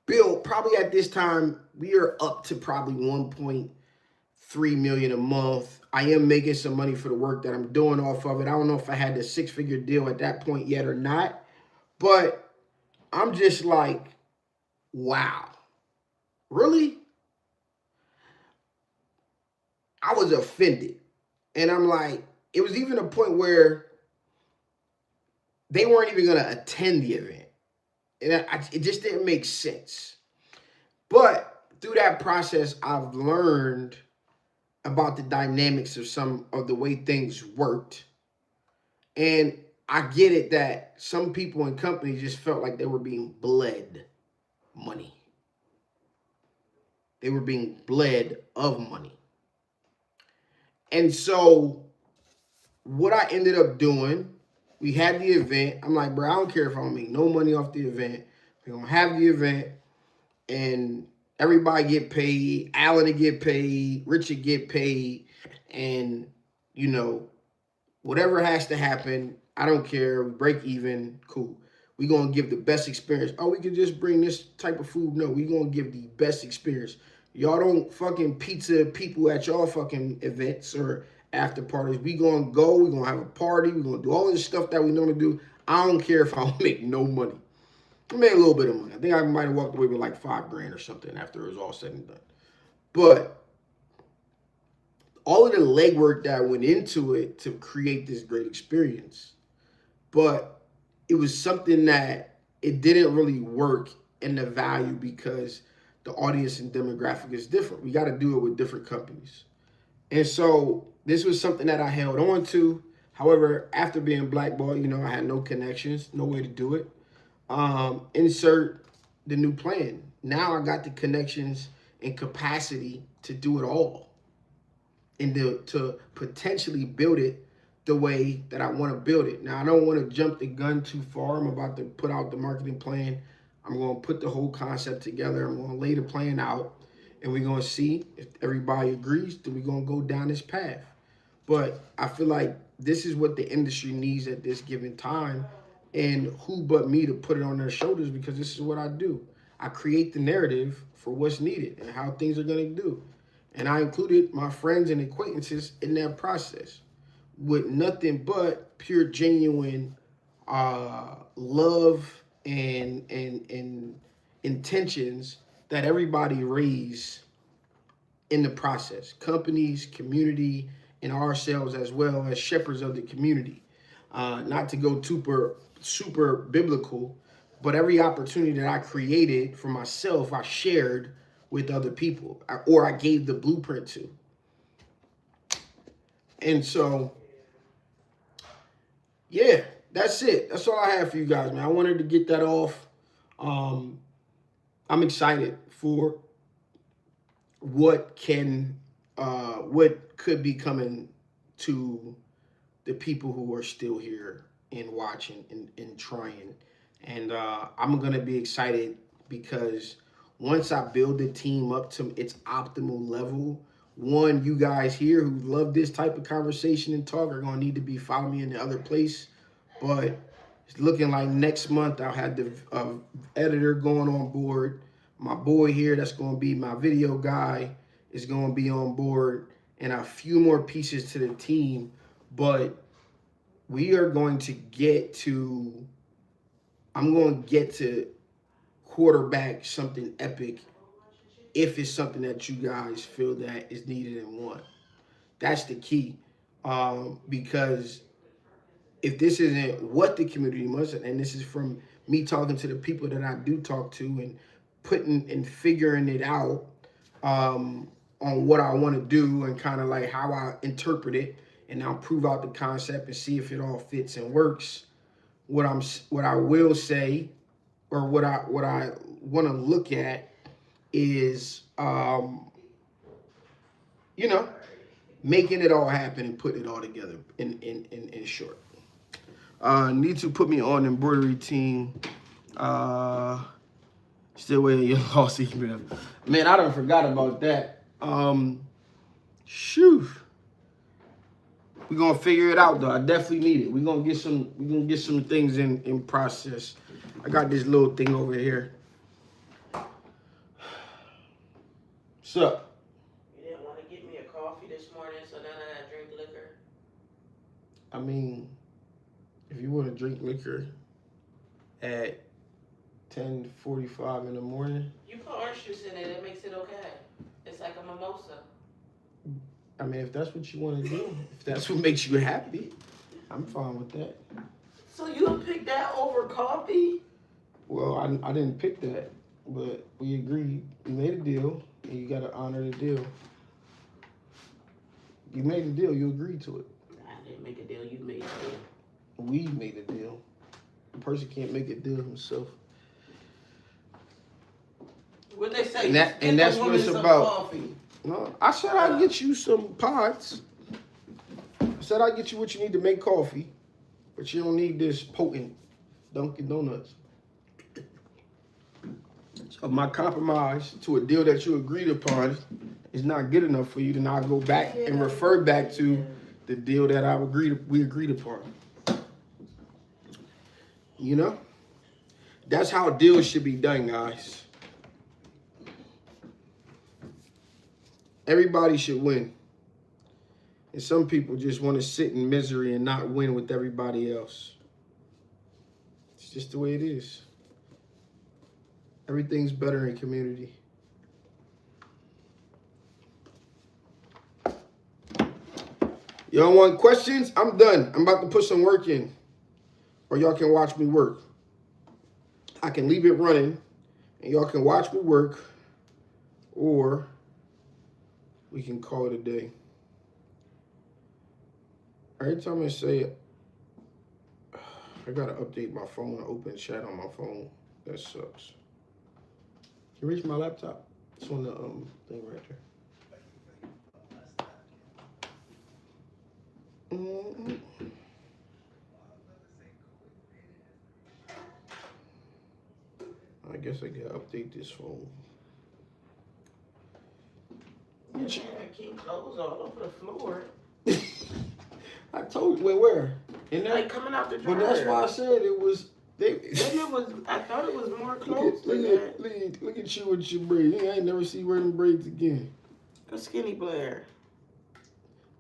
built, probably at this time, we are up to probably 1.3 million a month. I am making some money for the work that I'm doing off of it. I don't know if I had the 6-figure deal at that point yet or not, but I'm just like, wow, really? I was offended. And I'm like, it was even a point where they weren't even going to attend the event. And it just didn't make sense. But through that process, I've learned about the dynamics of some of the way things worked. And I get it that some people and companies just felt like they were being bled money. They were being bled of money. And so what I ended up doing, we had the event. I'm like, bro, I don't care if I don't make no money off the event. We're going to have the event, and everybody get paid. Alan to get paid. Richard get paid. And, whatever has to happen, I don't care. We break even. Cool. We're going to give the best experience. Oh, we can just bring this type of food. No, we're going to give the best experience. Y'all don't fucking pizza people at y'all fucking events or after parties. We going to go. We're going to have a party. We're going to do all this stuff that we normally do. I don't care if I don't make no money. I made a little bit of money. I think I might have walked away with like $5,000 or something after it was all said and done. But all of the legwork that went into it to create this great experience, but it was something that it didn't really work and the value because the audience and demographic is different. We got to do it with different companies. And so this was something that I held on to. However, after being blackballed, I had no connections, no way to do it. Insert the new plan. Now I got the connections and capacity to do it all and to potentially build it the way that I want to build it. Now, I don't want to jump the gun too far. I'm about to put out the marketing plan. I'm going to put the whole concept together. I'm going to lay the plan out, and we're going to see if everybody agrees, then we're going to go down this path. But I feel like this is what the industry needs at this given time, and who but me to put it on their shoulders, because this is what I do. I create the narrative for what's needed and how things are going to do. And I included my friends and acquaintances in that process with nothing but pure, genuine love and intentions that everybody raise in the process. Companies, community, and ourselves as well as shepherds of the community. Not to go super biblical, but every opportunity that I created for myself, I shared with other people, or I gave the blueprint to. And so, yeah, that's it. That's all I have for you guys, man. I wanted to get that off. I'm excited for what could be coming to the people who are still here and watching and trying. And I'm going to be excited because once I build the team up to its optimal level, one, you guys here who love this type of conversation and talk are going to need to be following me in the other place. But it's looking like next month I'll have the editor going on board. My boy here that's going to be my video guy is going to be on board, and a few more pieces to the team. But we are going to I'm going to get to quarterback something epic if it's something that you guys feel that is needed and want. That's the key. Because if this isn't what the community wants, and this is from me talking to the people that I do talk to and putting and figuring it out on what I want to do and kind of like how I interpret it, and I'll prove out the concept and see if it all fits and works. What I will say, or what I want to look at is making it all happen and putting it all together in short. Need to put me on embroidery team. Still waiting your lost email. Man, I done forgot about that. Shoo. We're gonna figure it out though. I definitely need it. We're gonna get some things in process. I got this little thing over here. What's up? You didn't want to get me a coffee this morning, so then I drink liquor. I mean, if you want to drink liquor at 10:45 in the morning. You put orange juice in it, it makes it okay. It's like a mimosa. I mean, if that's what you want to do, if that's what makes you happy, I'm fine with that. So you picked that over coffee? Well, I didn't pick that, but we agreed. We made a deal, and you got to honor the deal. You made a deal. You agreed to it. I didn't make a deal. You made a deal. We made a deal. A person can't make a deal himself. What they say? And that's what it's about. Coffee. No, I said I'd get you some pods. I said I'd get you what you need to make coffee, but you don't need this potent Dunkin' Donuts. So my compromise to a deal that you agreed upon is not good enough for you to now go back and refer back to the deal that we agreed upon. You know? That's how deals should be done, guys. Everybody should win. And some people just want to sit in misery and not win with everybody else. It's just the way it is. Everything's better in community. Y'all want questions? I'm done. I'm about to put some work in. Or y'all can watch me work. I can leave it running And y'all can watch me work, or we can call it a day. Every time I say it, I gotta update my phone, open chat on my phone. That sucks. You reach my laptop? It's on the thing right there. I guess I gotta update this phone. Keep clothes all over the floor. I told you. Where? In there? Like coming out the dryer. But that's why I said it was. Maybe it was. I thought it was more clothes than that. Look at you with your braids. I ain't never see you wearing braids again. A skinny Blair.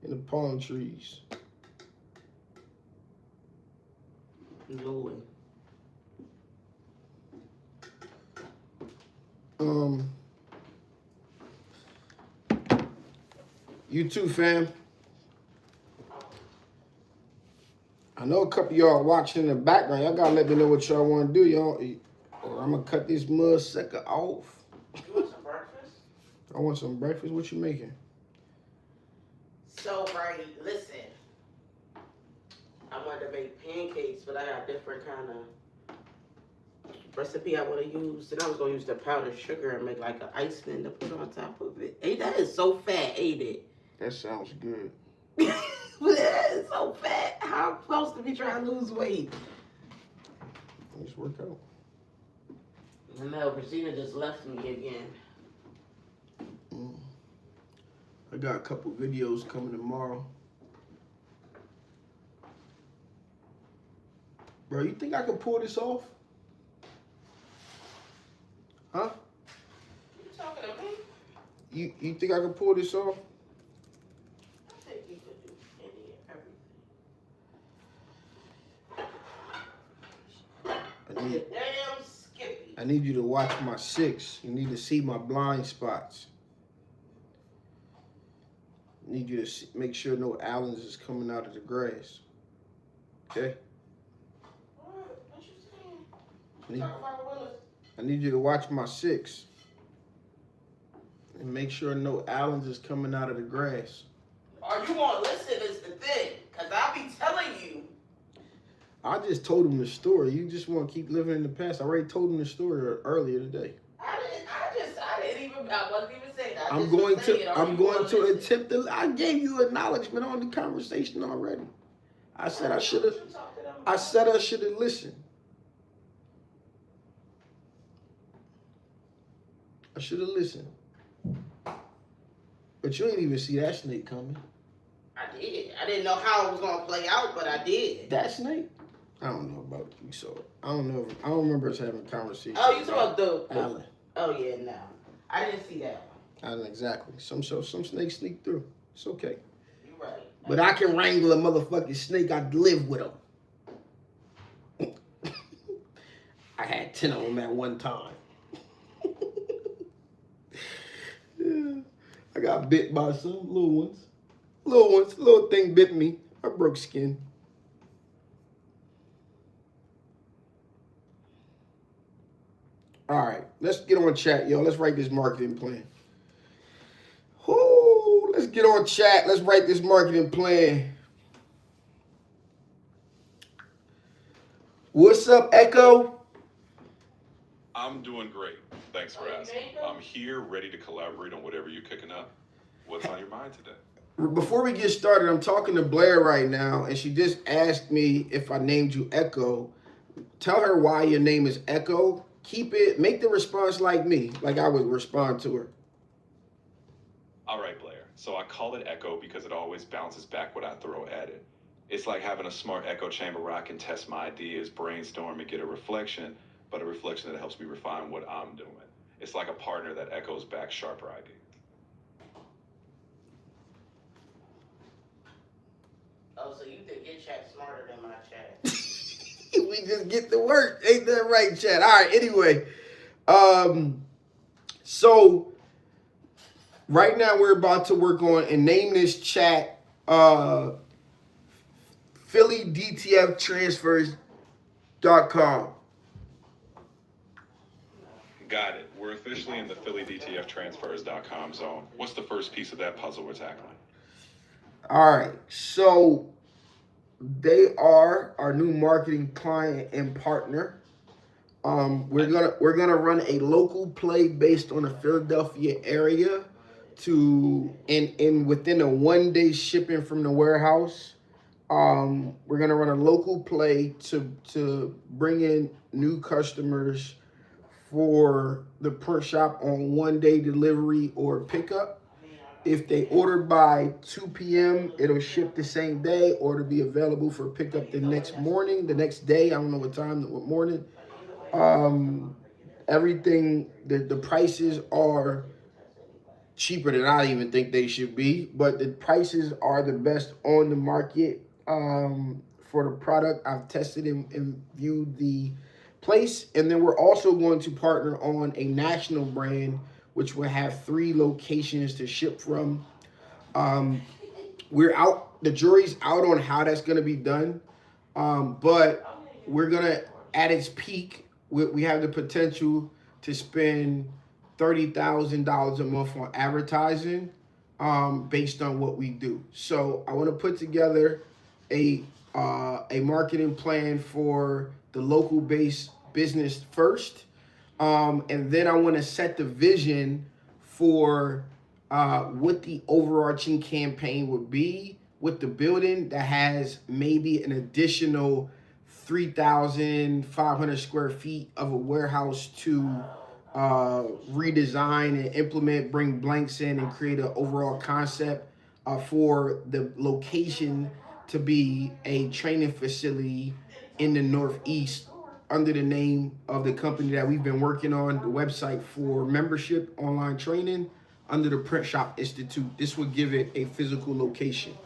In the palm trees. Lord. You too, fam. I know a couple of y'all watching in the background. Y'all gotta let me know what y'all want to do, y'all. Or I'm gonna cut this mud sucker off. You want some breakfast? I want some breakfast. What you making? So, right, listen. I wanted to make pancakes, but I got different kind of recipe I want to use. And I was going to use the powdered sugar and make like an ice man to put on top of it. Hey, that is so fat, ain't it? That sounds good. That is so fat. How I'm supposed to be trying to lose weight? Let's work out. No, Christina just left me again. I got a couple videos coming tomorrow. Bro, you think I can pull this off? Huh? You talking to me? You think I can pull this off? I think you could do any and everything. Damn Skippy. I need you to watch my 6. You need to see my blind spots. I need you to make sure no Allens is coming out of the grass. Okay? What you saying? I need you to watch my 6. And make sure no Allens is coming out of the grass. Are you gonna listen is the thing? Because I'll be telling you. I just told him the story. You just want to keep living in the past. I already told him the story earlier today. I wasn't even saying that. I'm going to attempt to. I gave you acknowledgement on the conversation already. I said I should have listened. I should have listened. But you ain't even see that snake coming. I did. I didn't know how it was gonna play out, but I did. That snake? I don't know about you saw it. I don't know. I don't remember us having a conversation. Oh, you saw the Allen. Oh yeah, no. I didn't see that one. Allen, exactly. Some snakes sneak through. It's okay. You're right. But I can wrangle a motherfucking snake. I live with them. I had 10 of them at one time. Yeah. I got bit by some little ones. Little thing bit me. I broke skin. All right, let's get on chat, yo. Let's write this marketing plan. Whoo, let's get on chat. Let's write this marketing plan. What's up, Echo? I'm doing great. Thanks for asking. I'm here ready to collaborate on whatever you're cooking up. What's on your mind today? Before we get started, I'm talking to Blair right now, and she just asked me if I named you Echo. Tell her why your name is Echo. Keep it, make the response like me, like I would respond to her. All right, Blair. So I call it Echo because it always bounces back what I throw at it. It's like having a smart echo chamber where I can test my ideas, brainstorm, and get a reflection, but a reflection that helps me refine what I'm doing. It's like a partner that echoes back sharper ideas. Oh, so you think your chat's smarter than my chat? We just get to work. Ain't that right, Chad? All right, anyway. So right now we're about to work on and name this chat PhillyDTFTransfers.com. Got it. We're officially in the PhillyDTFTransfers.com zone. What's the first piece of that puzzle we're tackling? All right. So they are our new marketing client and partner. We're gonna run a local play based on the Philadelphia area to in within a 1 day shipping from the warehouse. We're gonna run a local play to bring in new customers for the print shop on 1 day delivery or pickup. If they order by 2 p.m., it'll ship the same day, or it'll be available for pickup the next morning, the next day. I don't know what time, what morning. Um, Everything, the prices are cheaper than I even think they should be, but the prices are the best on the market for the product. I've tested and viewed the place, and then we're also going to partner on a national brand, which will have 3 locations to ship from. Um, we're out, the jury's out on how that's going to be done, but we're going to, at its peak, we have the potential to spend $30,000 a month on advertising based on what we do. So I want to put together a marketing plan for the local based business first, and then I want to set the vision for what the overarching campaign would be with the building that has maybe an additional 3,500 square feet of a warehouse to redesign and implement, bring blanks in, and create an overall concept for the location to be a training facility in the Northeast under the name of the company that we've been working on, the website for membership, online training, under the Print Shop Institute. This would give it a physical location.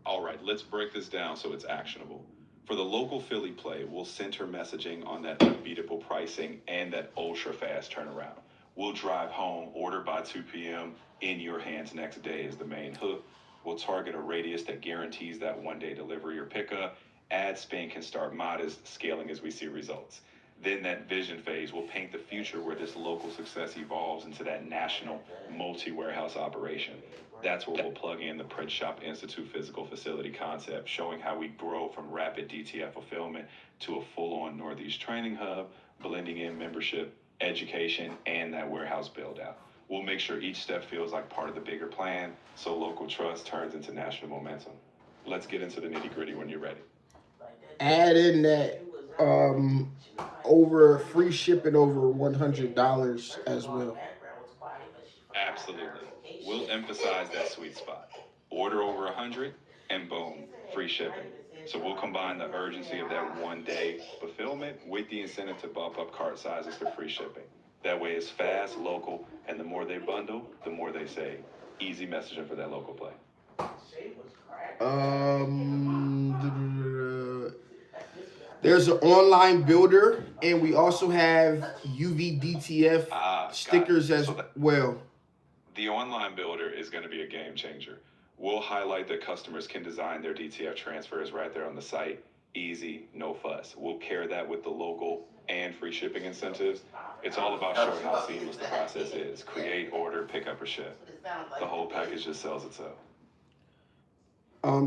All right, let's break this down so it's actionable. For the local Philly play, we'll center messaging on that unbeatable pricing and that ultra fast turnaround. We'll drive home, order by 2 p.m., in your hands next day is the main hook. We'll target a radius that guarantees that 1 day delivery or pickup. Ad spend can start modest, scaling as we see results. Then that vision phase will paint the future where this local success evolves into that national multi-warehouse operation. That's where we'll plug in the Print Shop Institute physical facility concept, showing how we grow from rapid DTF fulfillment to a full-on Northeast training hub, blending in membership, education, and that warehouse build-out. We'll make sure each step feels like part of the bigger plan, so local trust turns into national momentum. Let's get into the nitty-gritty when you're ready. Add in that over free shipping over $100 as well. Absolutely. We'll emphasize that sweet spot. Order over 100 and boom, free shipping. So we'll combine the urgency of that 1 day fulfillment with the incentive to bump up cart sizes for free shipping. That way it's fast, local, and the more they bundle, the more they save. Easy messaging for that local play. There's an online builder, and we also have UVDTF stickers as well. The online builder is going to be a game changer. We'll highlight that customers can design their DTF transfers right there on the site. Easy, no fuss. We'll pair that with the local and free shipping incentives. It's all about showing how seamless the process is. Create, order, pick up, or ship. The whole package just sells itself.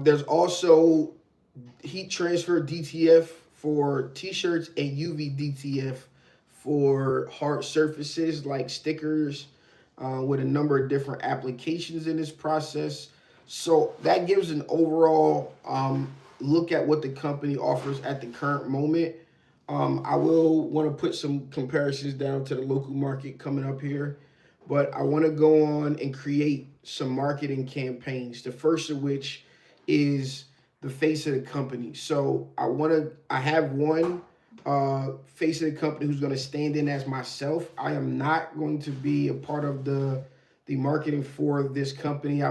There's also heat transfer DTF for t-shirts and UV DTF for hard surfaces like stickers, with a number of different applications in this process. So that gives an overall look at what the company offers at the current moment. I will want to put some comparisons down to the local market coming up here, but I want to go on and create some marketing campaigns. The first of which is the face of the company. So I have one face of the company who's going to stand in as myself. I am not going to be a part of the marketing for this company.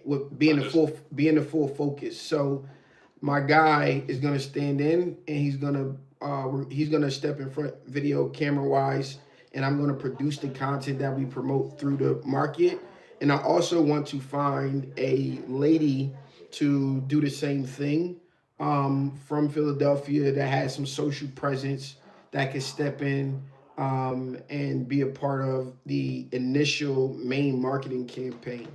With being the full focus. So my guy is going to stand in, and he's going to step in front video camera wise, and I'm going to produce the content that we promote through the market. And I also want to find a lady to do the same thing from Philadelphia that has some social presence that can step in and be a part of the initial main marketing campaign.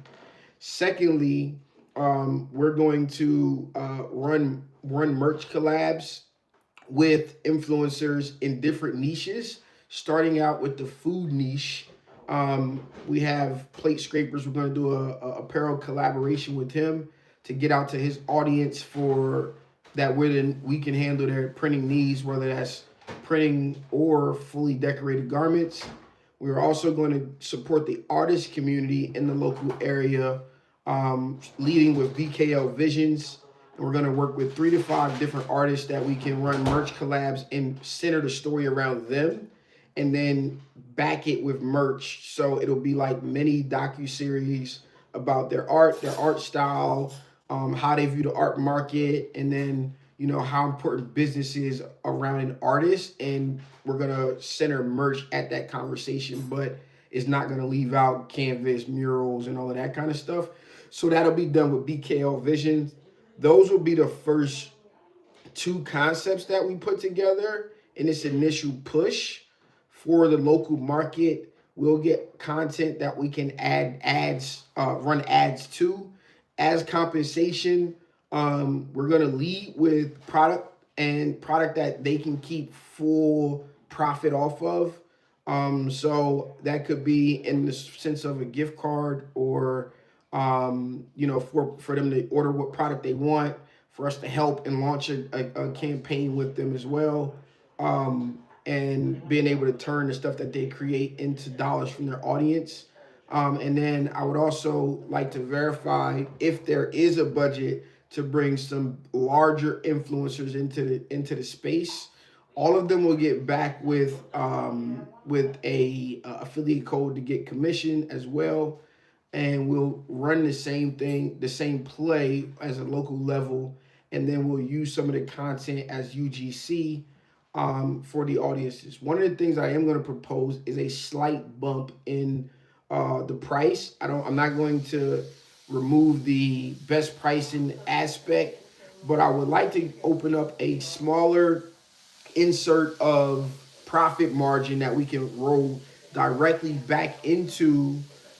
Secondly, we're going to run merch collabs with influencers in different niches, starting out with the food niche. We have Plate Scrapers. We're going to do a apparel collaboration with him to get out to his audience for that we can handle their printing needs, whether that's printing or fully decorated garments. We're also going to support the artist community in the local area, leading with BKL Visions. And we're going to work with 3 to 5 different artists that we can run merch collabs and center the story around them, and then back it with merch. So it'll be like mini docu-series about their art style, how they view the art market, and then how important business is around an artist. And we're gonna center merch at that conversation, but it's not gonna leave out canvas, murals, and all of that kind of stuff. So that'll be done with BKL Vision. Those will be the first 2 concepts that we put together in this initial push for the local market. We'll get content that we can add ads, run ads to as compensation. We're gonna lead with product that they can keep full profit off of. So that could be in the sense of a gift card, or for them to order what product they want, for us to help and launch a campaign with them as well, and being able to turn the stuff that they create into dollars from their audience. And then I would also like to verify if there is a budget to bring some larger influencers into the space. All of them will get back with a affiliate code to get commission as well, and we'll run the same thing, the same play as a local level, and then we'll use some of the content as UGC for the audiences. One of the things I am going to propose is a slight bump in the price. I'm not going to remove the best pricing aspect, but I would like to open up a smaller insert of profit margin that we can roll directly back into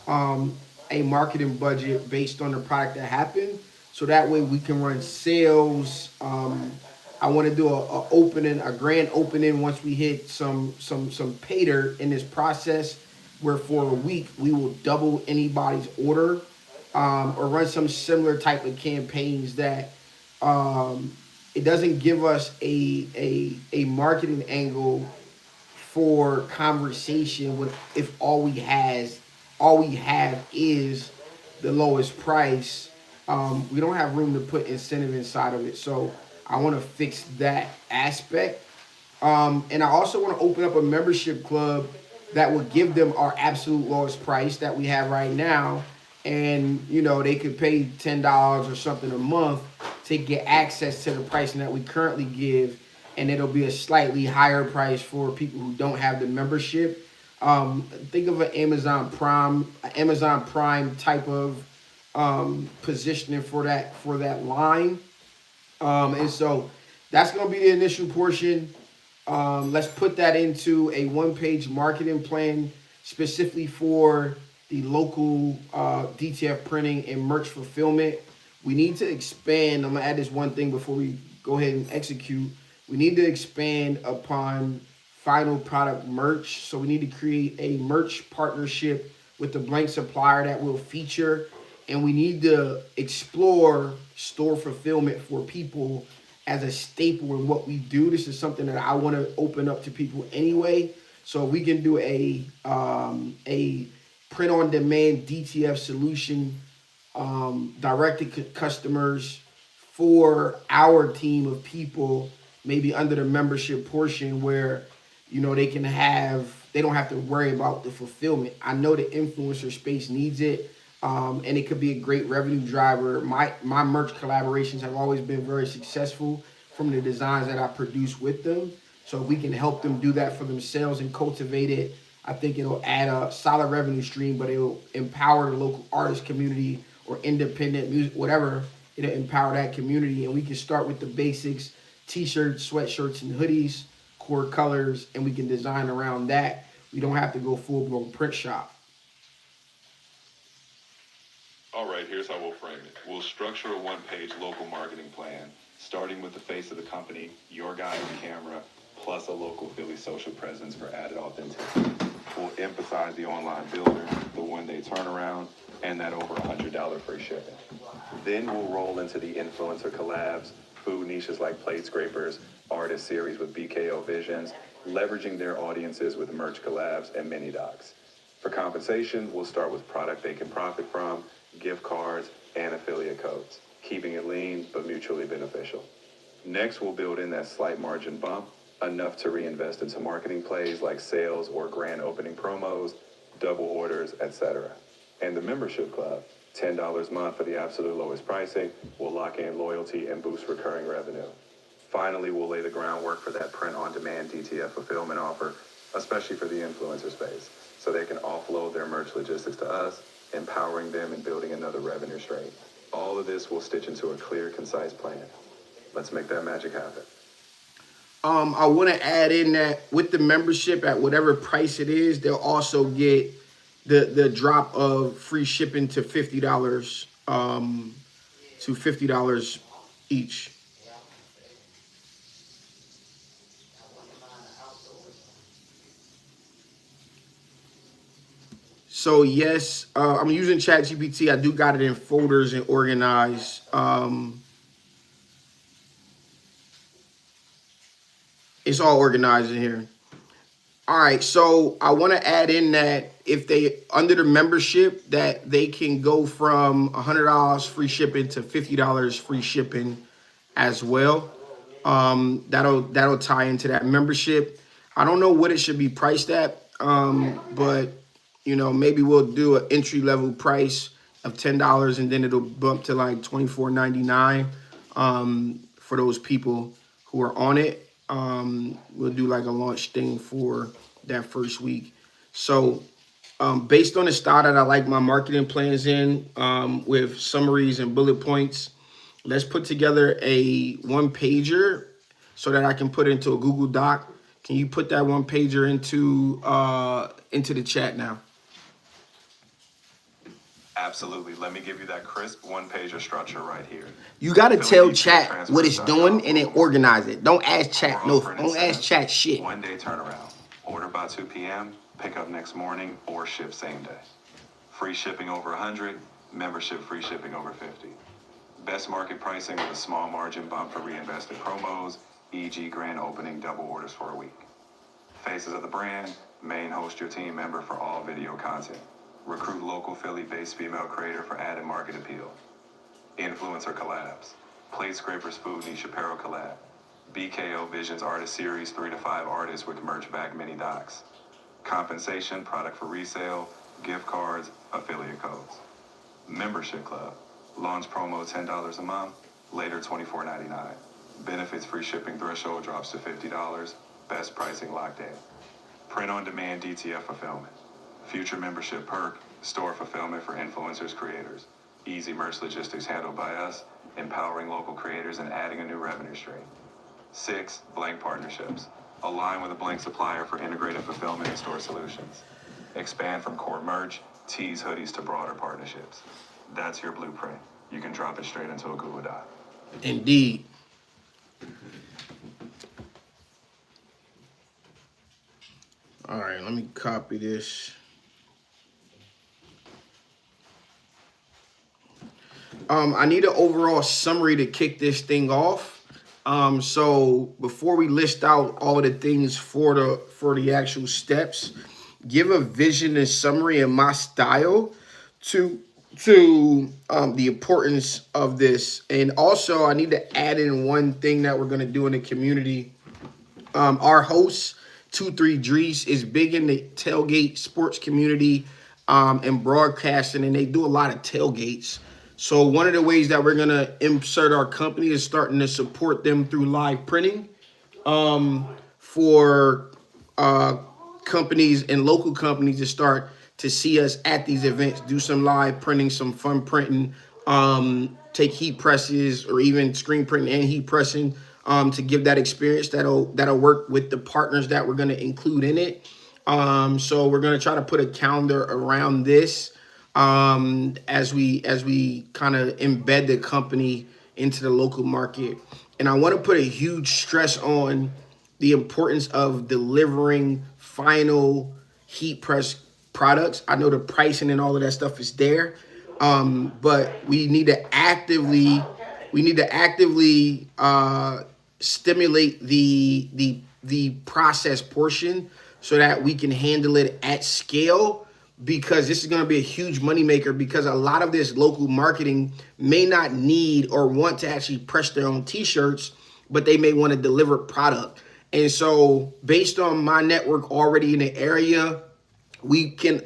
a marketing budget based on the product that happened. So that way we can run sales. I want to do a grand opening once we hit some pay dirt in this process, where for a week we will double anybody's order, or run some similar type of campaigns that it doesn't give us a marketing angle for conversation with, if all we have is the lowest price. We don't have room to put incentive inside of it. So I want to fix that aspect. And I also want to open up a membership club that will give them our absolute lowest price that we have right now. And, they could pay $10 or something a month to get access to the pricing that we currently give. And it'll be a slightly higher price for people who don't have the membership. Think of an Amazon Prime type of positioning for that line. And so that's going to be the initial portion. Let's put that into a 1-page marketing plan specifically for the local DTF printing and merch fulfillment. We need to expand. I'm going to add this one thing before we go ahead and execute. We need to expand upon final product merch. So we need to create a merch partnership with the blank supplier that will feature. And we need to explore store fulfillment for people as a staple in what we do. This is something that I want to open up to people anyway. So we can do a print on demand DTF solution directed to customers for our team of people, maybe under the membership portion, where they don't have to worry about the fulfillment. I know the influencer space needs it, and it could be a great revenue driver. My merch collaborations have always been very successful from the designs that I produce with them. So if we can help them do that for themselves and cultivate it, I think it'll add a solid revenue stream, but it'll empower the local artist community or independent music, whatever. It'll empower that community, and we can start with the basics: t-shirts, sweatshirts, and hoodies. core colors, and we can design around that. We don't have to go full-blown print shop. All right, here's how we'll frame it. We'll structure a one-page local marketing plan, starting with the face of the company, your guy on camera, plus a local Philly social presence for added authenticity. We'll emphasize the online builder, the one-day turnaround, and that over $100 free shipping. Then we'll roll into the influencer collabs, food niches like plate scrapers, artist series with BKO Visions, leveraging their audiences with merch collabs and mini docs. For compensation, we'll start with product they can profit from, gift cards, and affiliate codes, keeping it lean but mutually beneficial. Next, we'll build in that slight margin bump, enough to reinvest into marketing plays like sales or grand opening promos, double orders, etc. And the membership club, $10 a month for the absolute lowest pricing, will lock in loyalty and boost recurring revenue. Finally, we'll lay the groundwork for that print-on-demand DTF fulfillment offer, especially for the influencer space, so they can offload their merch logistics to us, empowering them and building another revenue stream. All of this will stitch into a clear, concise plan. Let's make that magic happen. I want to add in that with the membership at whatever price it is, they'll also get the drop of free shipping to $50 to $50 each. So yes, I'm using ChatGPT. I do got it in folders and organized. It's all organized in here. All right, so I want to add in that if they under the membership that they can go from $100 free shipping to $50 free shipping as well. That'll tie into that membership. I don't know what it should be priced at, but you know, maybe we'll do an entry level price of $10 and then it'll bump to like $24.99 for those people who are on it. We'll do like a launch thing for that first week. So based on the style that I like my marketing plans in, with summaries and bullet points, let's put together a one pager so that I can put it into a Google Doc. Can you put that one pager into the chat now? Absolutely. Let me give you that crisp one-pager structure right here. You gotta tell chat what it's doing and then organize it. Don't ask chat don't ask chat shit. One-day turnaround. Order by 2 p.m., pick up next morning, or ship same day. Free shipping over 100, membership free shipping over 50. Best market pricing with a small margin bump for reinvested promos, e.g. grand opening double orders for a week. Faces of the brand, main host your team member for all video content. Recruit local Philly-based female creator for added market appeal. Influencer collabs. Plate Scrapers Food Niche Apparel collab. BKO Visions Artist Series 3 to 5 artists with merch bag mini docs. Compensation, product for resale, gift cards, affiliate codes. Membership club. Launch promo $10 a month, later $24.99. Benefits free shipping threshold drops to $50. Best pricing locked in. Print on demand DTF fulfillment. Future membership perk, store fulfillment for influencers, creators. Easy merch logistics handled by us, empowering local creators and adding a new revenue stream. 6, blank partnerships. Align with a blank supplier for integrated fulfillment and store solutions. Expand from core merch, tees, hoodies to broader partnerships. That's your blueprint. You can drop it straight into a Google Doc. Indeed. All right, let me copy this. I need an overall summary to kick this thing off. So before we list out all the things for the actual steps, give a vision and summary in my style to the importance of this. And also I need to add in one thing that we're going to do in the community. Our host 23 Drees is big in the tailgate sports community and broadcasting, and they do a lot of tailgates. So one of the ways that we're going to insert our company is starting to support them through live printing for companies and local companies to start to see us at these events, do some live printing, some fun printing, take heat presses or even screen printing and heat pressing to give that experience that'll work with the partners that we're going to include in it. So we're going to try to put a calendar around this as we kind of embed the company into the local market. And I want to put a huge stress on the importance of delivering final heat press products. I know the pricing and all of that stuff is there, but we need to actively stimulate the process portion so that we can handle it at scale, because this is going to be a huge moneymaker, because a lot of this local marketing may not need or want to actually press their own t-shirts, but they may want to deliver product. And so based on my network already in the area, we can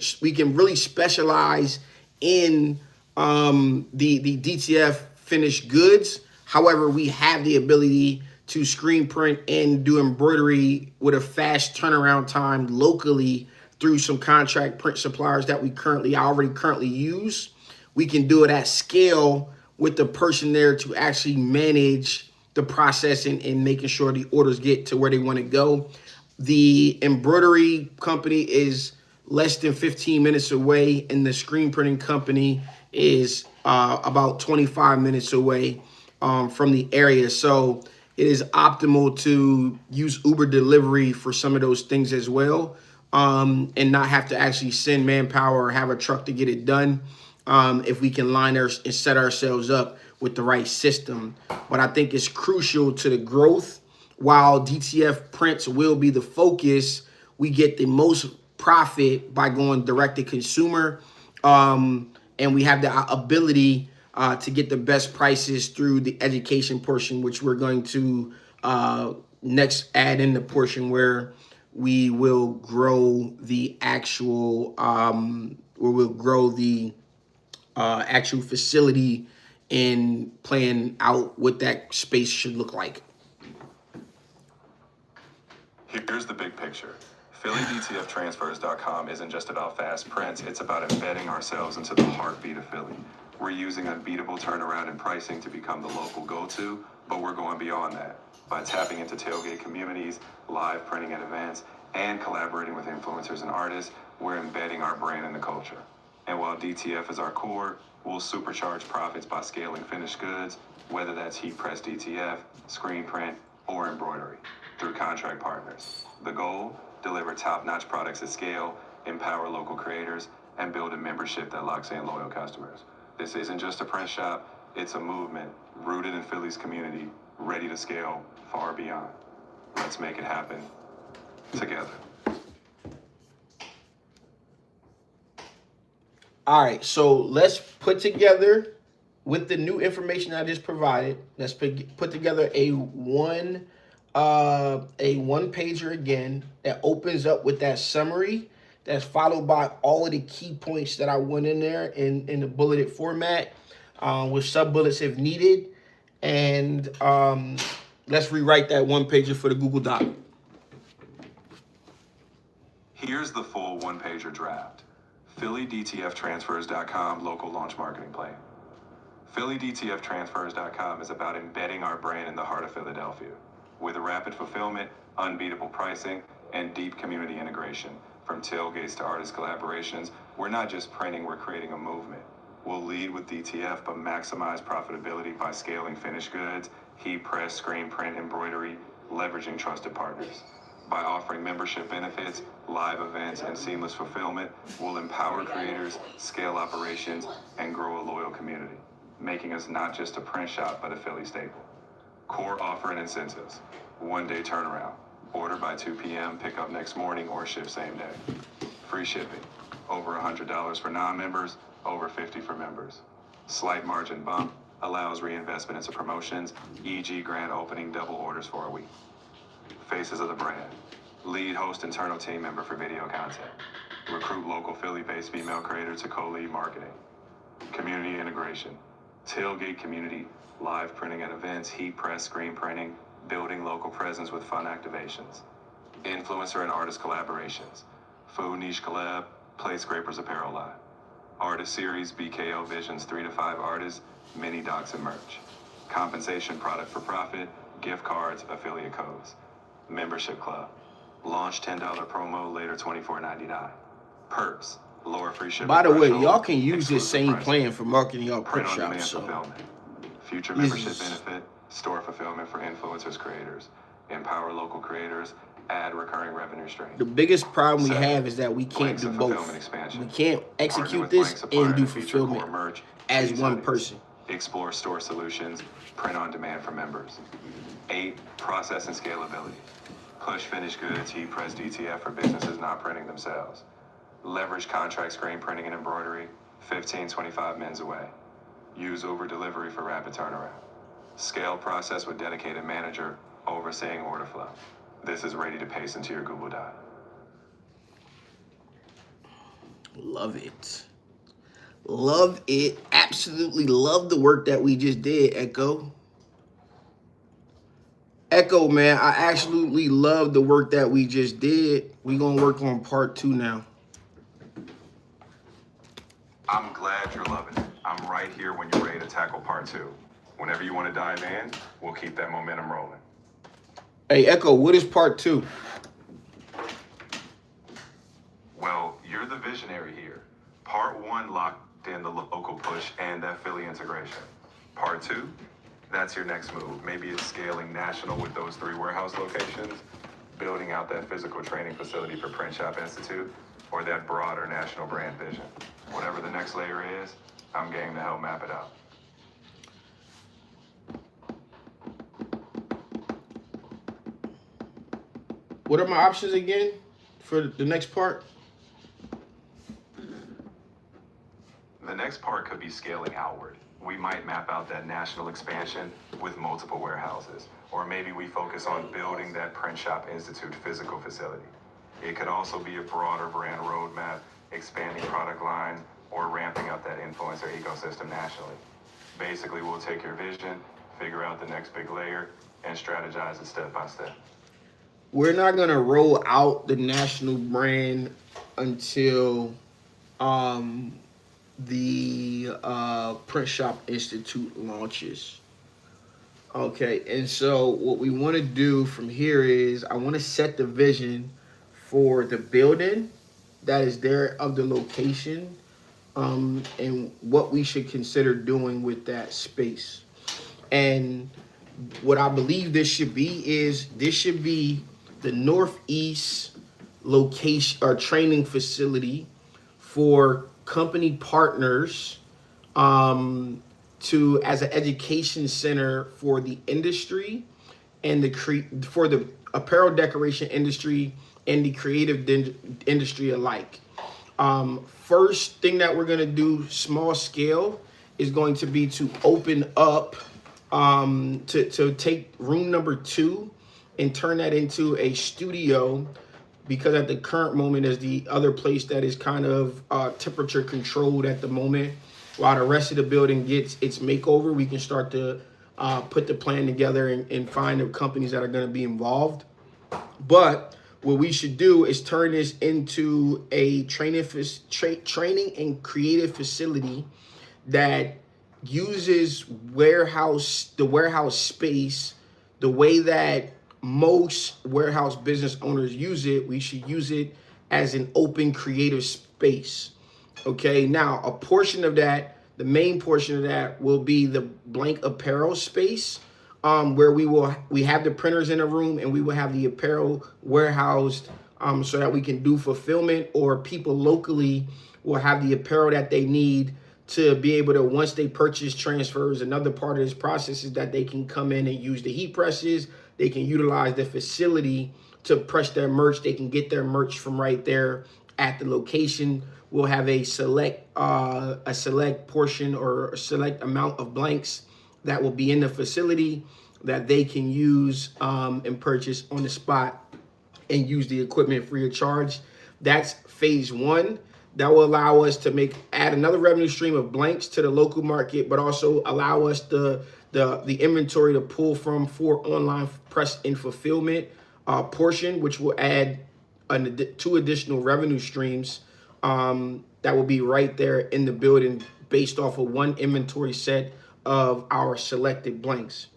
really specialize in the DTF finished goods. However, we have the ability to screen print and do embroidery with a fast turnaround time locally through some contract print suppliers that we currently use. We can do it at scale with the person there to actually manage the process and making sure the orders get to where they want to go. The embroidery company is less than 15 minutes away, and the screen printing company is about 25 minutes away from the area. So it is optimal to use Uber delivery for some of those things as well, and not have to actually send manpower or have a truck to get it done, if we can line and set ourselves up with the right system. But I think it's crucial to the growth. While DTF prints will be the focus, we get the most profit by going direct to consumer, and we have the ability to get the best prices through the education portion, which we're going to next add in the portion where we will grow the actual actual facility and plan out what that space should look like. Here's the big picture. PhillyDTFTransfers.com isn't just about fast prints, it's about embedding ourselves into the heartbeat of Philly. We're using unbeatable turnaround and pricing to become the local go-to, but we're going beyond that. By tapping into tailgate communities, live printing at events, and collaborating with influencers and artists, we're embedding our brand in the culture. And while DTF is our core, we'll supercharge profits by scaling finished goods, whether that's heat press DTF, screen print, or embroidery, through contract partners. The goal? Deliver top-notch products at scale, empower local creators, and build a membership that locks in loyal customers. This isn't just a print shop, it's a movement rooted in Philly's community, ready to scale far beyond. Let's make it happen together. All right, so let's put together, with the new information I just provided, let's put together a one pager again that opens up with that summary, that's followed by all of the key points that I went in there in the bulleted format, with sub bullets if needed. And let's rewrite that one pager for the Google Doc. Here's the full one-pager draft. PhillyDTFTransfers.com local launch marketing plan. PhillyDTFTransfers.com is about embedding our brand in the heart of Philadelphia. With rapid fulfillment, unbeatable pricing, and deep community integration, from tailgates to artist collaborations, we're not just printing, we're creating a movement. We'll lead with DTF, but maximize profitability by scaling finished goods, heat press, screen print, embroidery, leveraging trusted partners. By offering membership benefits, live events, and seamless fulfillment, we'll empower creators, scale operations, and grow a loyal community, making us not just a print shop, but a Philly staple. Core offer and incentives. 1-day turnaround. Order by 2 p.m., pick up next morning, or ship same day. Free shipping. Over $100 for non-members, over $50 for members. Slight margin bump allows reinvestment into promotions, e.g. grand opening, double orders for a week. Faces of the brand. Lead host internal team member for video content. Recruit local Philly-based female creator to co-lead marketing. Community integration. Tailgate community, live printing at events, heat press, screen printing, building local presence with fun activations. Influencer and artist collaborations. Food niche collab, Plate Scrapers apparel line. Artist series, BKO Visions 3 to 5 artists, mini docs and merch. Compensation product for profit, gift cards, affiliate codes. Membership club. Launch $10 promo, later $24.99. Perks. Lower free shipping. By the way, threshold, y'all can use this exclusive same pricing, plan for marketing y'all print print on shop. demand So fulfillment. Future This membership is- benefit, store fulfillment for influencers, creators. Empower local creators, add recurring revenue streams. the biggest problem we Seven, have is that we can't Blanks do and both. fulfillment expansion. We can't Partner execute with this Blank Supplier and do to feature core fulfillment merch, as tees, one hoodies. person. Explore store solutions, print on demand for members. 8, process and scalability. Push finished goods, heat press DTF for businesses not printing themselves. Leverage contract screen printing and embroidery, 15-25 men's away. Use Uber delivery for rapid turnaround. Scale process with dedicated manager overseeing order flow. This is ready to paste into your Google Doc. Love it. Love it. Absolutely love the work that we just did, Echo. Echo, man, I absolutely love the work that we just did. We're going to work on part 2 now. I'm glad you're loving it. I'm right here when you're ready to tackle part 2. Whenever you want to dive in, we'll keep that momentum rolling. Hey, Echo, what is part 2? Well, you're the visionary here. Part 1 locked in the local push and that Philly integration. Part 2, that's your next move. Maybe it's scaling national with those 3 warehouse locations, building out that physical training facility for Print Shop Institute, or that broader national brand vision. Whatever the next layer is, I'm game to help map it out. What are my options again for the next part? The next part could be scaling outward. We might map out that national expansion with multiple warehouses, or maybe we focus on building that Print Shop Institute physical facility. It could also be a broader brand roadmap, expanding product lines, or ramping up that influencer ecosystem nationally. Basically, we'll take your vision, figure out the next big layer, and strategize it step by step. We're not going to roll out the national brand until the Print Shop Institute launches. Okay, and so what we want to do from here is I want to set the vision for the building that is there of the location, and what we should consider doing with that space. And what I believe this should be the Northeast location or training facility for company partners, to as an education center for the industry and for the apparel decoration industry and the creative industry alike. First thing that we're gonna do, small scale, is going to be to open up, to take room number 2 and turn that into a studio, because at the current moment is the other place that is kind of temperature controlled at the moment. While the rest of the building gets its makeover, we can start to put the plan together and find the companies that are going to be involved. But what we should do is turn this into a training and creative facility that uses the warehouse space the way that most warehouse business owners use it. We should use it as an open creative space. Okay, now a portion of that, the main portion of that, will be the blank apparel space, where we have the printers in a room and we will have the apparel warehoused, so that we can do fulfillment, or people locally will have the apparel that they need to be able to, once they purchase transfers. Another part of this process is that they can come in and use the heat presses. They can utilize the facility to press their merch. They can get their merch from right there at the location. We'll have a select portion or a select amount of blanks that will be in the facility that they can use and purchase on the spot and use the equipment free of charge. That's phase 1. That will allow us to add another revenue stream of blanks to the local market, but also allow us the inventory to pull from for online press and fulfillment portion, which will add 2 additional revenue streams that will be right there in the building based off of 1 inventory set of our selected blanks.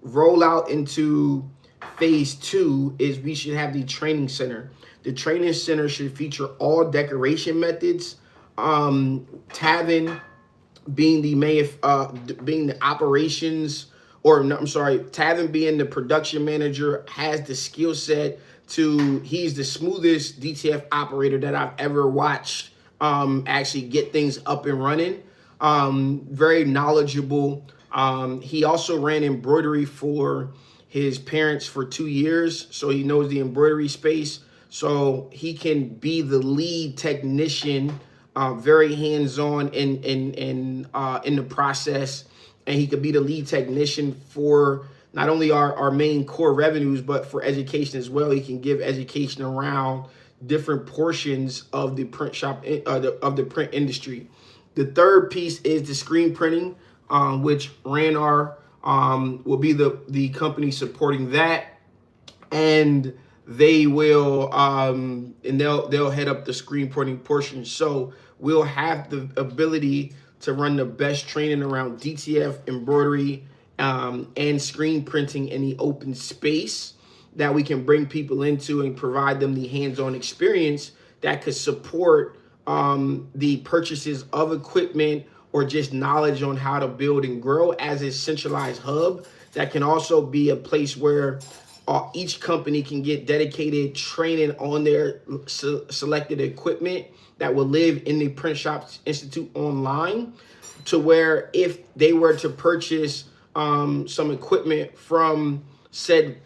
roll out into phase 2 is we should have the training center. The training center should feature all decoration methods. Tavin being the being the operations, or no, I'm sorry, Tavin being the production manager, has the skill set he's the smoothest DTF operator that I've ever watched actually get things up and running. Very knowledgeable. He also ran embroidery for his parents for 2 years, so he knows the embroidery space. So he can be the lead technician, very hands-on in the process, and he could be the lead technician for not only our main core revenues, but for education as well. He can give education around different portions of the print shop, of the print industry. The third piece is the screen printing, which Ranar will be the company supporting that, and they will and they'll head up the screen printing portion. So we'll have the ability to run the best training around DTF, embroidery, and screen printing in the open space that we can bring people into and provide them the hands-on experience that could support the purchases of equipment or just knowledge on how to build and grow as a centralized hub. That can also be a place where each company can get dedicated training on their selected equipment that will live in the Print Shops Institute online, to where if they were to purchase some equipment from said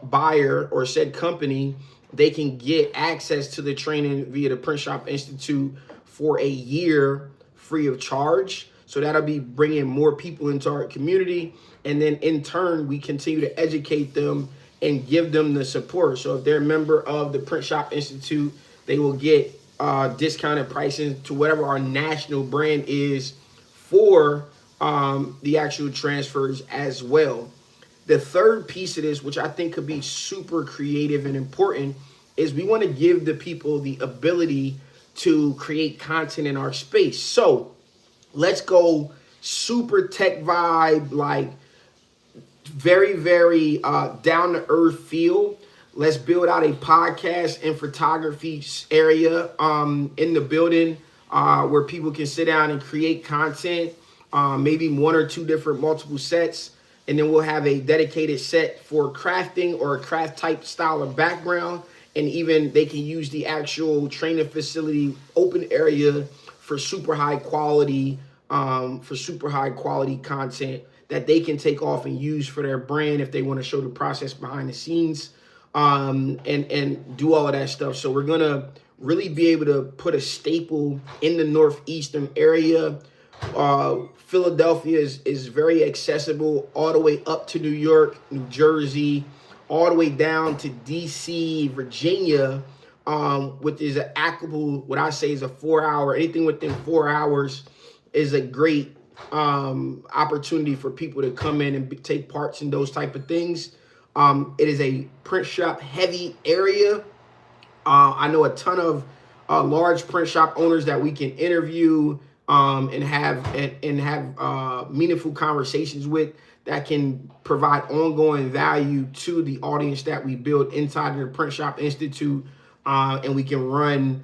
buyer or said company, they can get access to the training via the Print Shop Institute for a year free of charge. So that'll be bringing more people into our community. And then in turn, we continue to educate them and give them the support. So if they're a member of the Print Shop Institute, they will get discounted pricing to whatever our national brand is for the actual transfers as well. The third piece of this, which I think could be super creative and important, is we want to give the people the ability to create content in our space. So let's go super tech vibe, like very, very down to earth feel. Let's build out a podcast and photography area in the building where people can sit down and create content, maybe 1 or 2 different multiple sets. And then we'll have a dedicated set for crafting or a craft type style of background. And even they can use the actual training facility open area for super high quality content that they can take off and use for their brand if they want to show the process behind the scenes, and do all of that stuff. So we're gonna really be able to put a staple in the northeastern area. Philadelphia is very accessible, all the way up to New York, New Jersey, all the way down to DC, Virginia, which is an applicable, what I say is a 4-hour, anything within 4 hours is a great opportunity for people to come in and take parts in those type of things. It is a print shop heavy area. I know a ton of large print shop owners that we can interview and have meaningful conversations with that can provide ongoing value to the audience that we build inside the Print Shop Institute, and we can run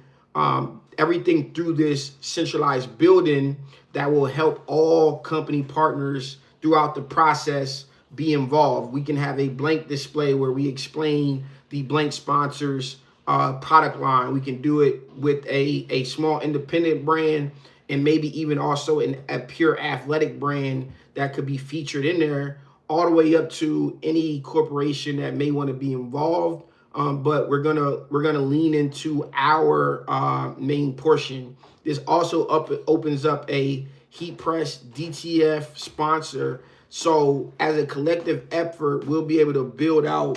everything through this centralized building that will help all company partners throughout the process be involved. We can have a blank display where we explain the blank sponsors product line. We can do it with a small independent brand, and maybe even also a pure athletic brand that could be featured in there, all the way up to any corporation that may want to be involved. But we're gonna lean into our main portion. This also opens up a heat press DTF sponsor. So as a collective effort, we'll be able to build out.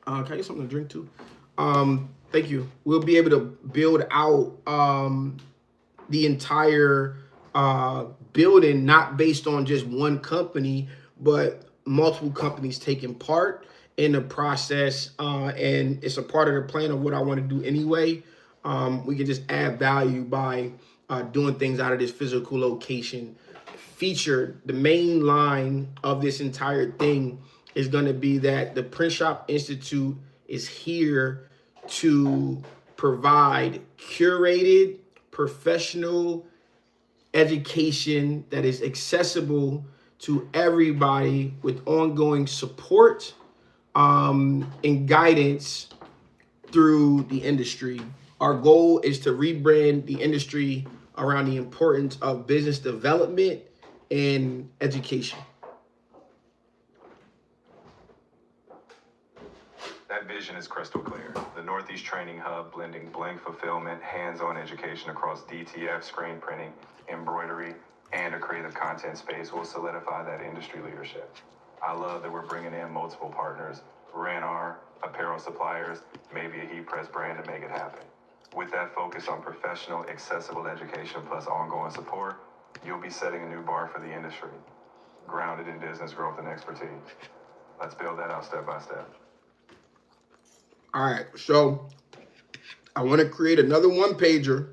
Can I get something to drink too? Thank you. We'll be able to build out the entire building, not based on just one company, but multiple companies taking part in the process. And it's a part of the plan of what I want to do anyway. We can just add value by doing things out of this physical location. Featured, the main line of this entire thing is going to be that the Print Shop Institute is here to provide curated, professional education that is accessible to everybody with ongoing support and guidance through the industry. Our goal is to rebrand the industry around the importance of business development and education. That vision is crystal clear. The Northeast Training Hub, blending blank fulfillment, hands-on education across DTF, screen printing, embroidery, and a creative content space, will solidify that industry leadership. I love that we're bringing in multiple partners, Ranar, apparel suppliers, maybe a heat press brand to make it happen. With that focus on professional, accessible education plus ongoing support, you'll be setting a new bar for the industry, grounded in business growth and expertise. Let's build that out step by step. All right, so I want to create another one-pager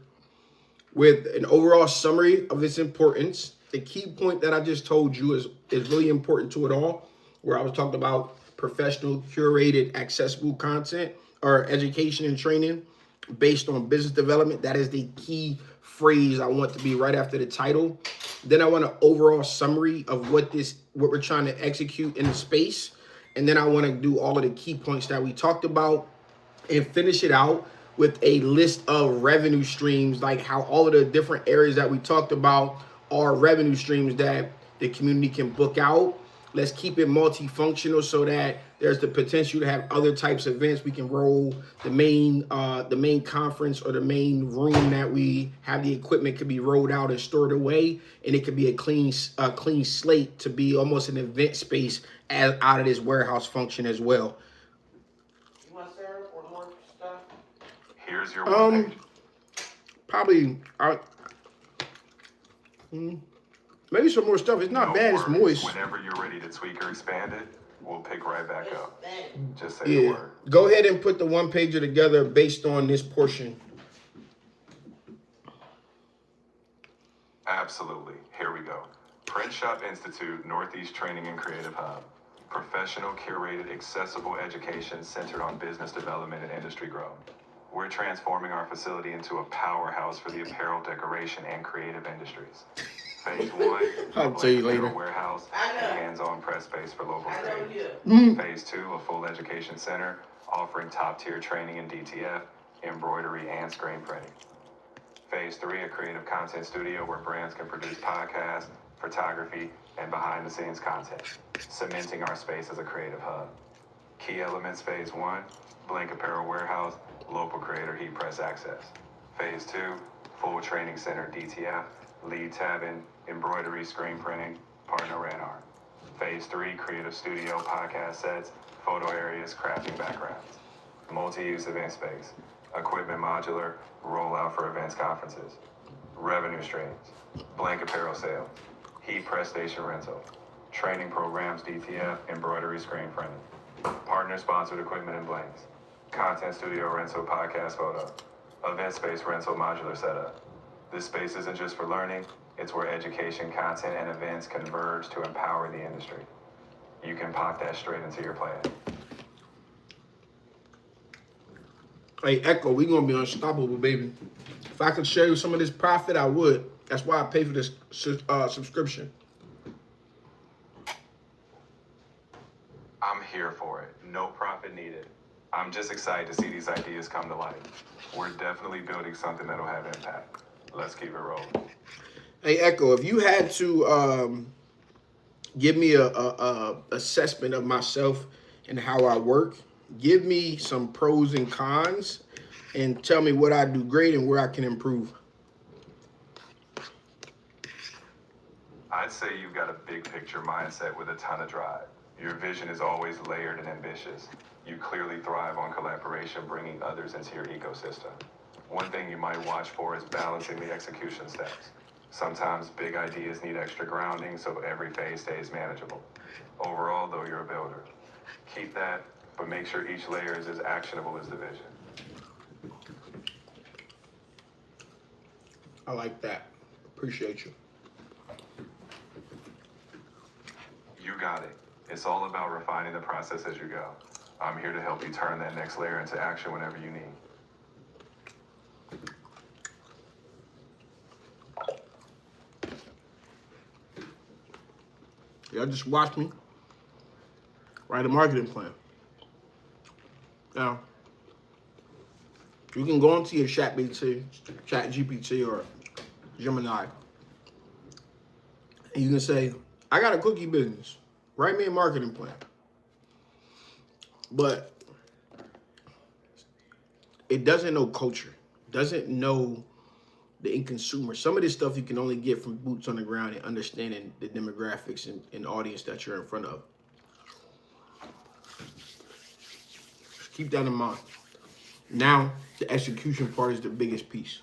with an overall summary of its importance. The key point that I just told you is really important to it all, where I was talking about professional, curated, accessible content or education and training based on business development. That is the key phrase I want to be right after the title. Then I want an overall summary of what we're trying to execute in the space. And then I want to do all of the key points that we talked about and finish it out with a list of revenue streams, like how all of the different areas that we talked about are revenue streams that the community can book out. Let's keep it multifunctional so that there's the potential to have other types of events. We can roll the main conference or the main room that we have the equipment could be rolled out and stored away, and it could be a clean slate to be almost an event space out of this warehouse function as well. You want syrup or more stuff? Here's your one page. Probably maybe some more stuff. It's not No bad. It's worries. moist. Whenever you're ready to tweak or expand it, we'll pick right back up. Just say the Yeah. word. Go ahead and put the one pager together based on this portion. Absolutely. Here we go. Print Shop Institute, Northeast Training and Creative Hub. Professional, curated, accessible education centered on business development and industry growth. We're transforming our facility into a powerhouse for the apparel, decoration, and creative industries. Phase 1, I'll tell you apparel later. warehouse and hands-on press space for local I know creators. you. Phase 2, a full education center offering top-tier training in DTF, embroidery, and screen printing. Phase 3, a creative content studio where brands can produce podcasts, photography, and behind-the-scenes content, cementing our space as a creative hub. Key elements: Phase 1, blank apparel warehouse, local creator heat press access. Phase 2, full training center DTF, lead tabbing, embroidery, screen printing, partner Ranar. Phase 3, creative studio, podcast sets, photo areas, crafting backgrounds. Multi-use event space, equipment modular, rollout for events, conferences. Revenue streams, blank apparel sales, heat press station rental, training programs, DTF, embroidery, screen printing. Partner sponsored equipment and blanks. Content studio rental, podcast photo. Event space rental, modular setup. This space isn't just for learning, it's where education, content, and events converge to empower the industry. You can pop that straight into your plan. Hey, Echo, we gonna be unstoppable, baby. If I could share you some of this profit, I would. That's why I pay for this subscription. I'm here for it. No profit needed. I'm just excited to see these ideas come to life. We're definitely building something that'll have impact. Let's keep it rolling. Hey, Echo, if you had to give me a assessment of myself and how I work, give me some pros and cons, and tell me what I do great and where I can improve. I'd say you've got a big picture mindset with a ton of drive. Your vision is always layered and ambitious. You clearly thrive on collaboration, bringing others into your ecosystem. One thing you might watch for is balancing the execution steps. Sometimes big ideas need extra grounding so every phase stays manageable. Overall, though, you're a builder. Keep that, but make sure each layer is as actionable as the vision. I like that. Appreciate you. You got it. It's all about refining the process as you go. I'm here to help you turn that next layer into action whenever you need. Y'all just watch me write a marketing plan. Now, you can go into your Chat GPT or Gemini, and you can say, I got a cookie business. Write me a marketing plan. But it doesn't know culture, doesn't know the end consumer. Some of this stuff you can only get from boots on the ground and understanding the demographics and audience that you're in front of. Just keep that in mind. Now, the execution part is the biggest piece.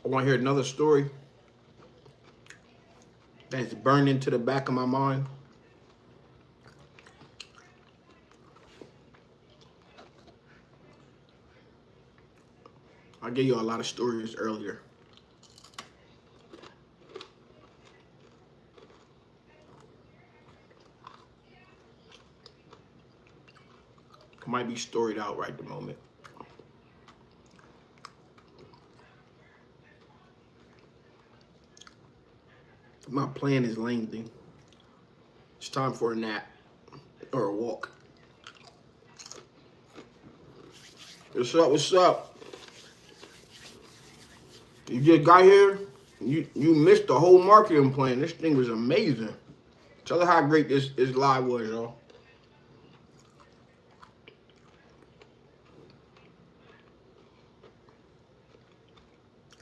I want to hear another story that's burned into the back of my mind. I gave you a lot of stories earlier. Might be storied out right at the moment. My plan is lengthy. It's time for a nap or a walk. What's up? What's up? You just got here. You missed the whole marketing plan. This thing was amazing. Tell her how great this live was, y'all.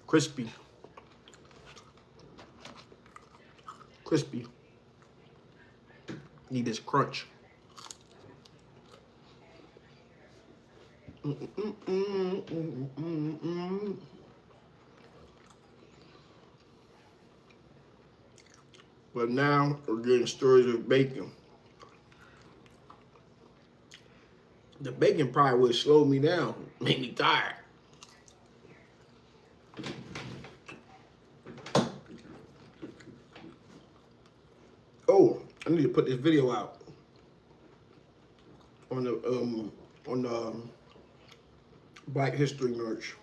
Crispy. Crispy. Need this crunch. But now we're getting stories of bacon. The bacon probably would slow me down, make me tired. Oh, I need to put this video out on the Black History merch.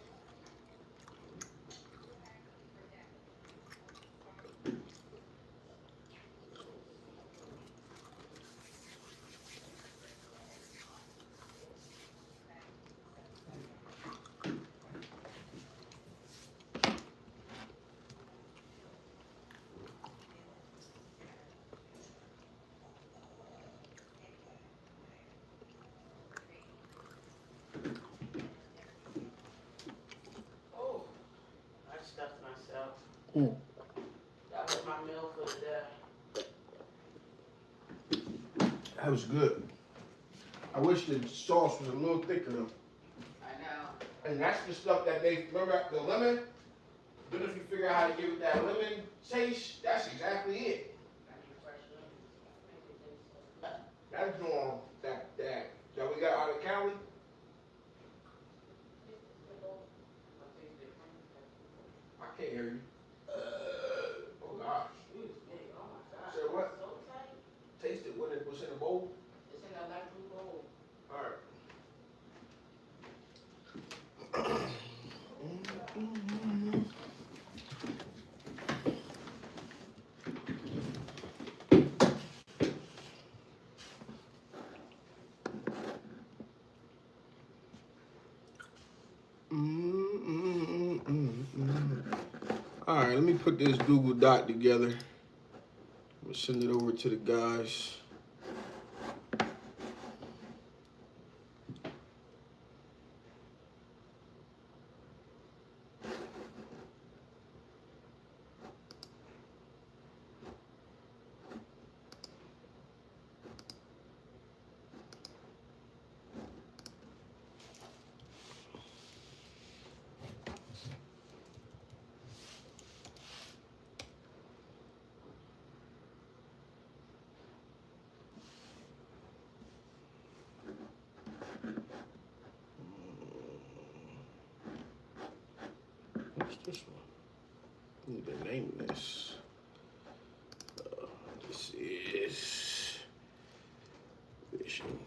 Stuffed myself. Mm. That was my meal for the day. That was good. I wish the sauce was a little thicker though. I know. And that's the stuff that they, remember the lemon? Then if you figure out how to give it that lemon taste, that's exactly it. That's doing that we got out of Cali. I can't hear you. Oh gosh. Excuse me. Oh my God. Say what? So tight. Taste it when it was in the bowl. It's in that light blue bowl. All right. All right, let me put this Google Doc together. I'm gonna send it over to the guys. name this? This is vision.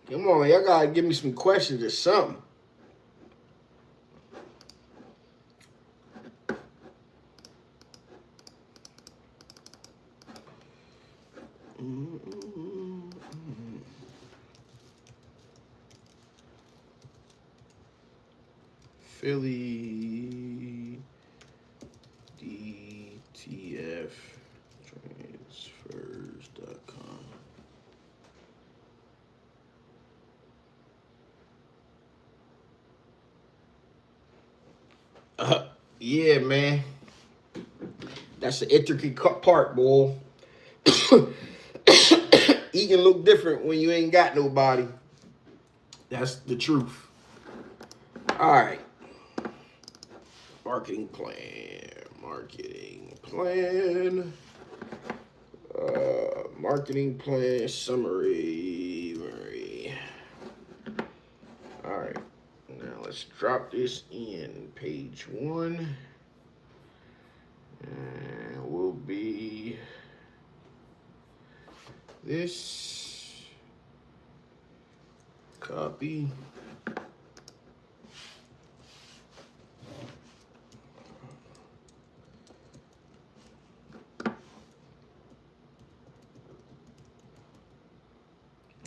Come on, y'all gotta give me some questions or something. Philly DTF transfers.com. Yeah, man. That's the intricate part, boy. Eating look different when you ain't got nobody. That's the truth. All right. Marketing plan. Marketing plan summary. All right. Now let's drop this in page 1. And will be this. Copy.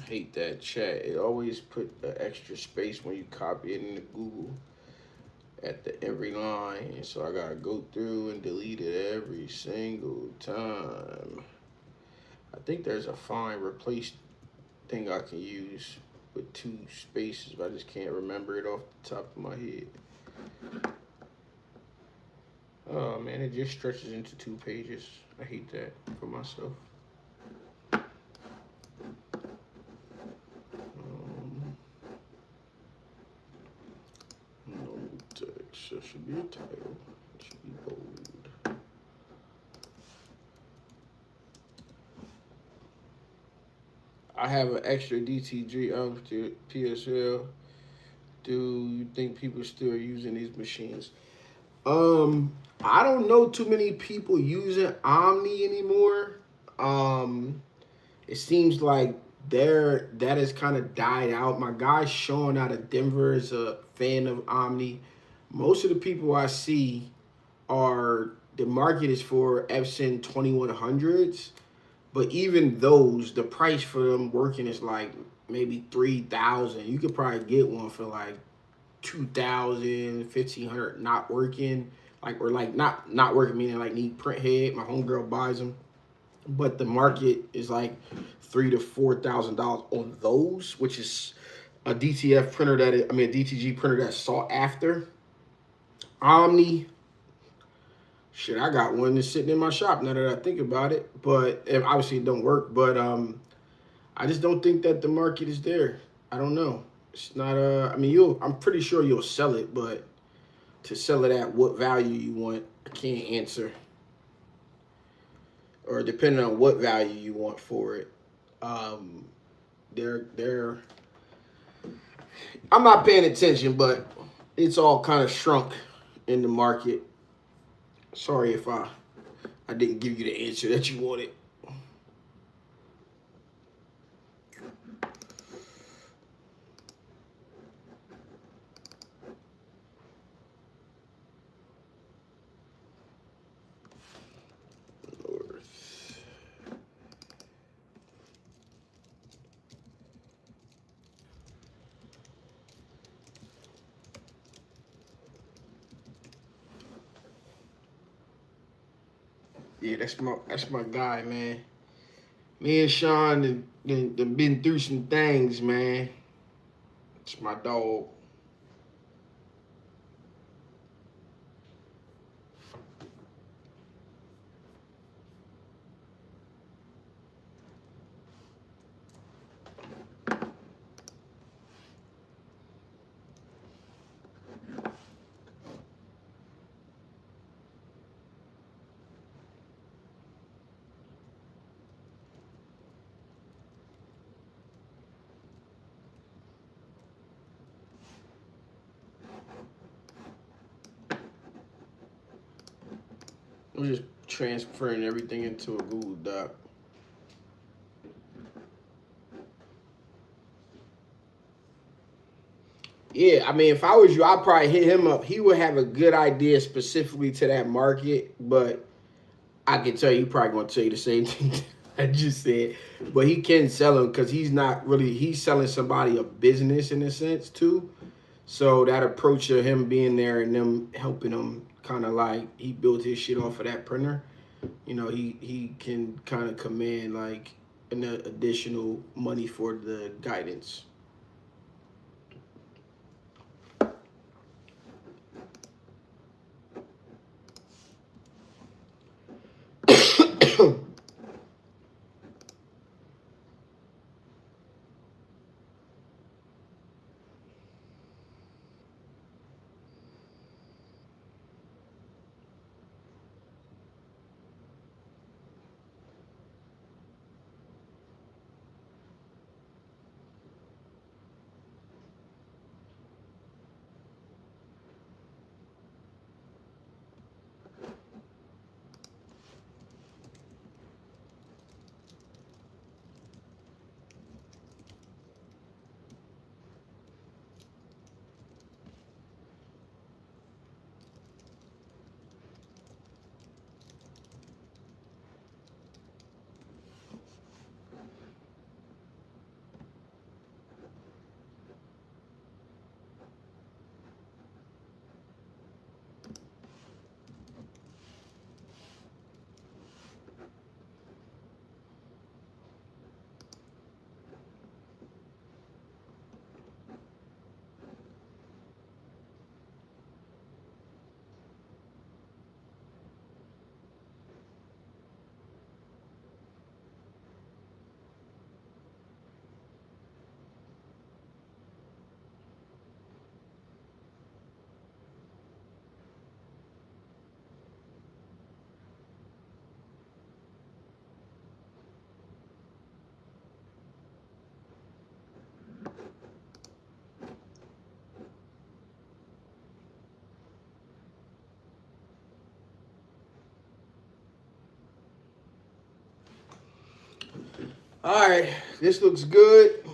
I hate that chat. It always put an extra space when you copy it into Google at the every line. So I gotta go through and delete it every single time. I think there's a find replace thing I can use with 2 spaces, but I just can't remember it off the top of my head. Oh man, it just stretches into 2 pages. I hate that for myself. No text. That should be a title. It should be bold. I have an extra DTG of the PSL. Do you think people still are using these machines? I don't know too many people using Omni anymore. It seems like that has kind of died out. My guy Sean out of Denver is a fan of Omni. Most of the people I see are the market is for Epson 2100s, but even those, the price for them working is like maybe 3,000. You could probably get one for like 2,000, 1,500 not working, like or like not working meaning like need print head. My homegirl buys them, but the market is like $3,000 to $4,000 on those, which is a DTF printer a DTG printer that's sought after. Omni, shit, I got one that's sitting in my shop now that I think about it, but obviously it don't work. But I just don't think that the market is there. I don't know. It's not I'm pretty sure you'll sell it, but to sell it at what value you want, I can't answer. Or depending on what value you want for it. They're I'm not paying attention, but it's all kind of shrunk in the market. Sorry if I didn't give you the answer that you wanted. Yeah, that's my guy, man. Me and Sean done been through some things, man. It's my dog. I'm just transferring everything into a Google Doc. Yeah, I mean, if I was you, I'd probably hit him up. He would have a good idea specifically to that market, but I can tell you, probably gonna tell you the same thing I just said. But he can sell them because he's not really, he's selling somebody a business in a sense too. So that approach of him being there and them helping him, kind of like he built his shit off of that printer. You know, he can kind of command like an additional money for the guidance. All right, this looks good.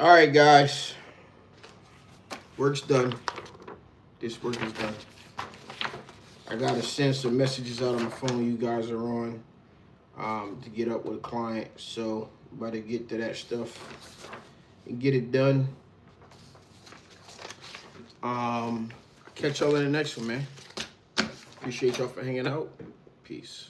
All right, guys. Work's done. This work is done. I gotta send some messages out on my phone you guys are on to get up with a client. So about to get to that stuff and get it done. Catch y'all in the next one, man. Appreciate y'all for hanging out. Peace.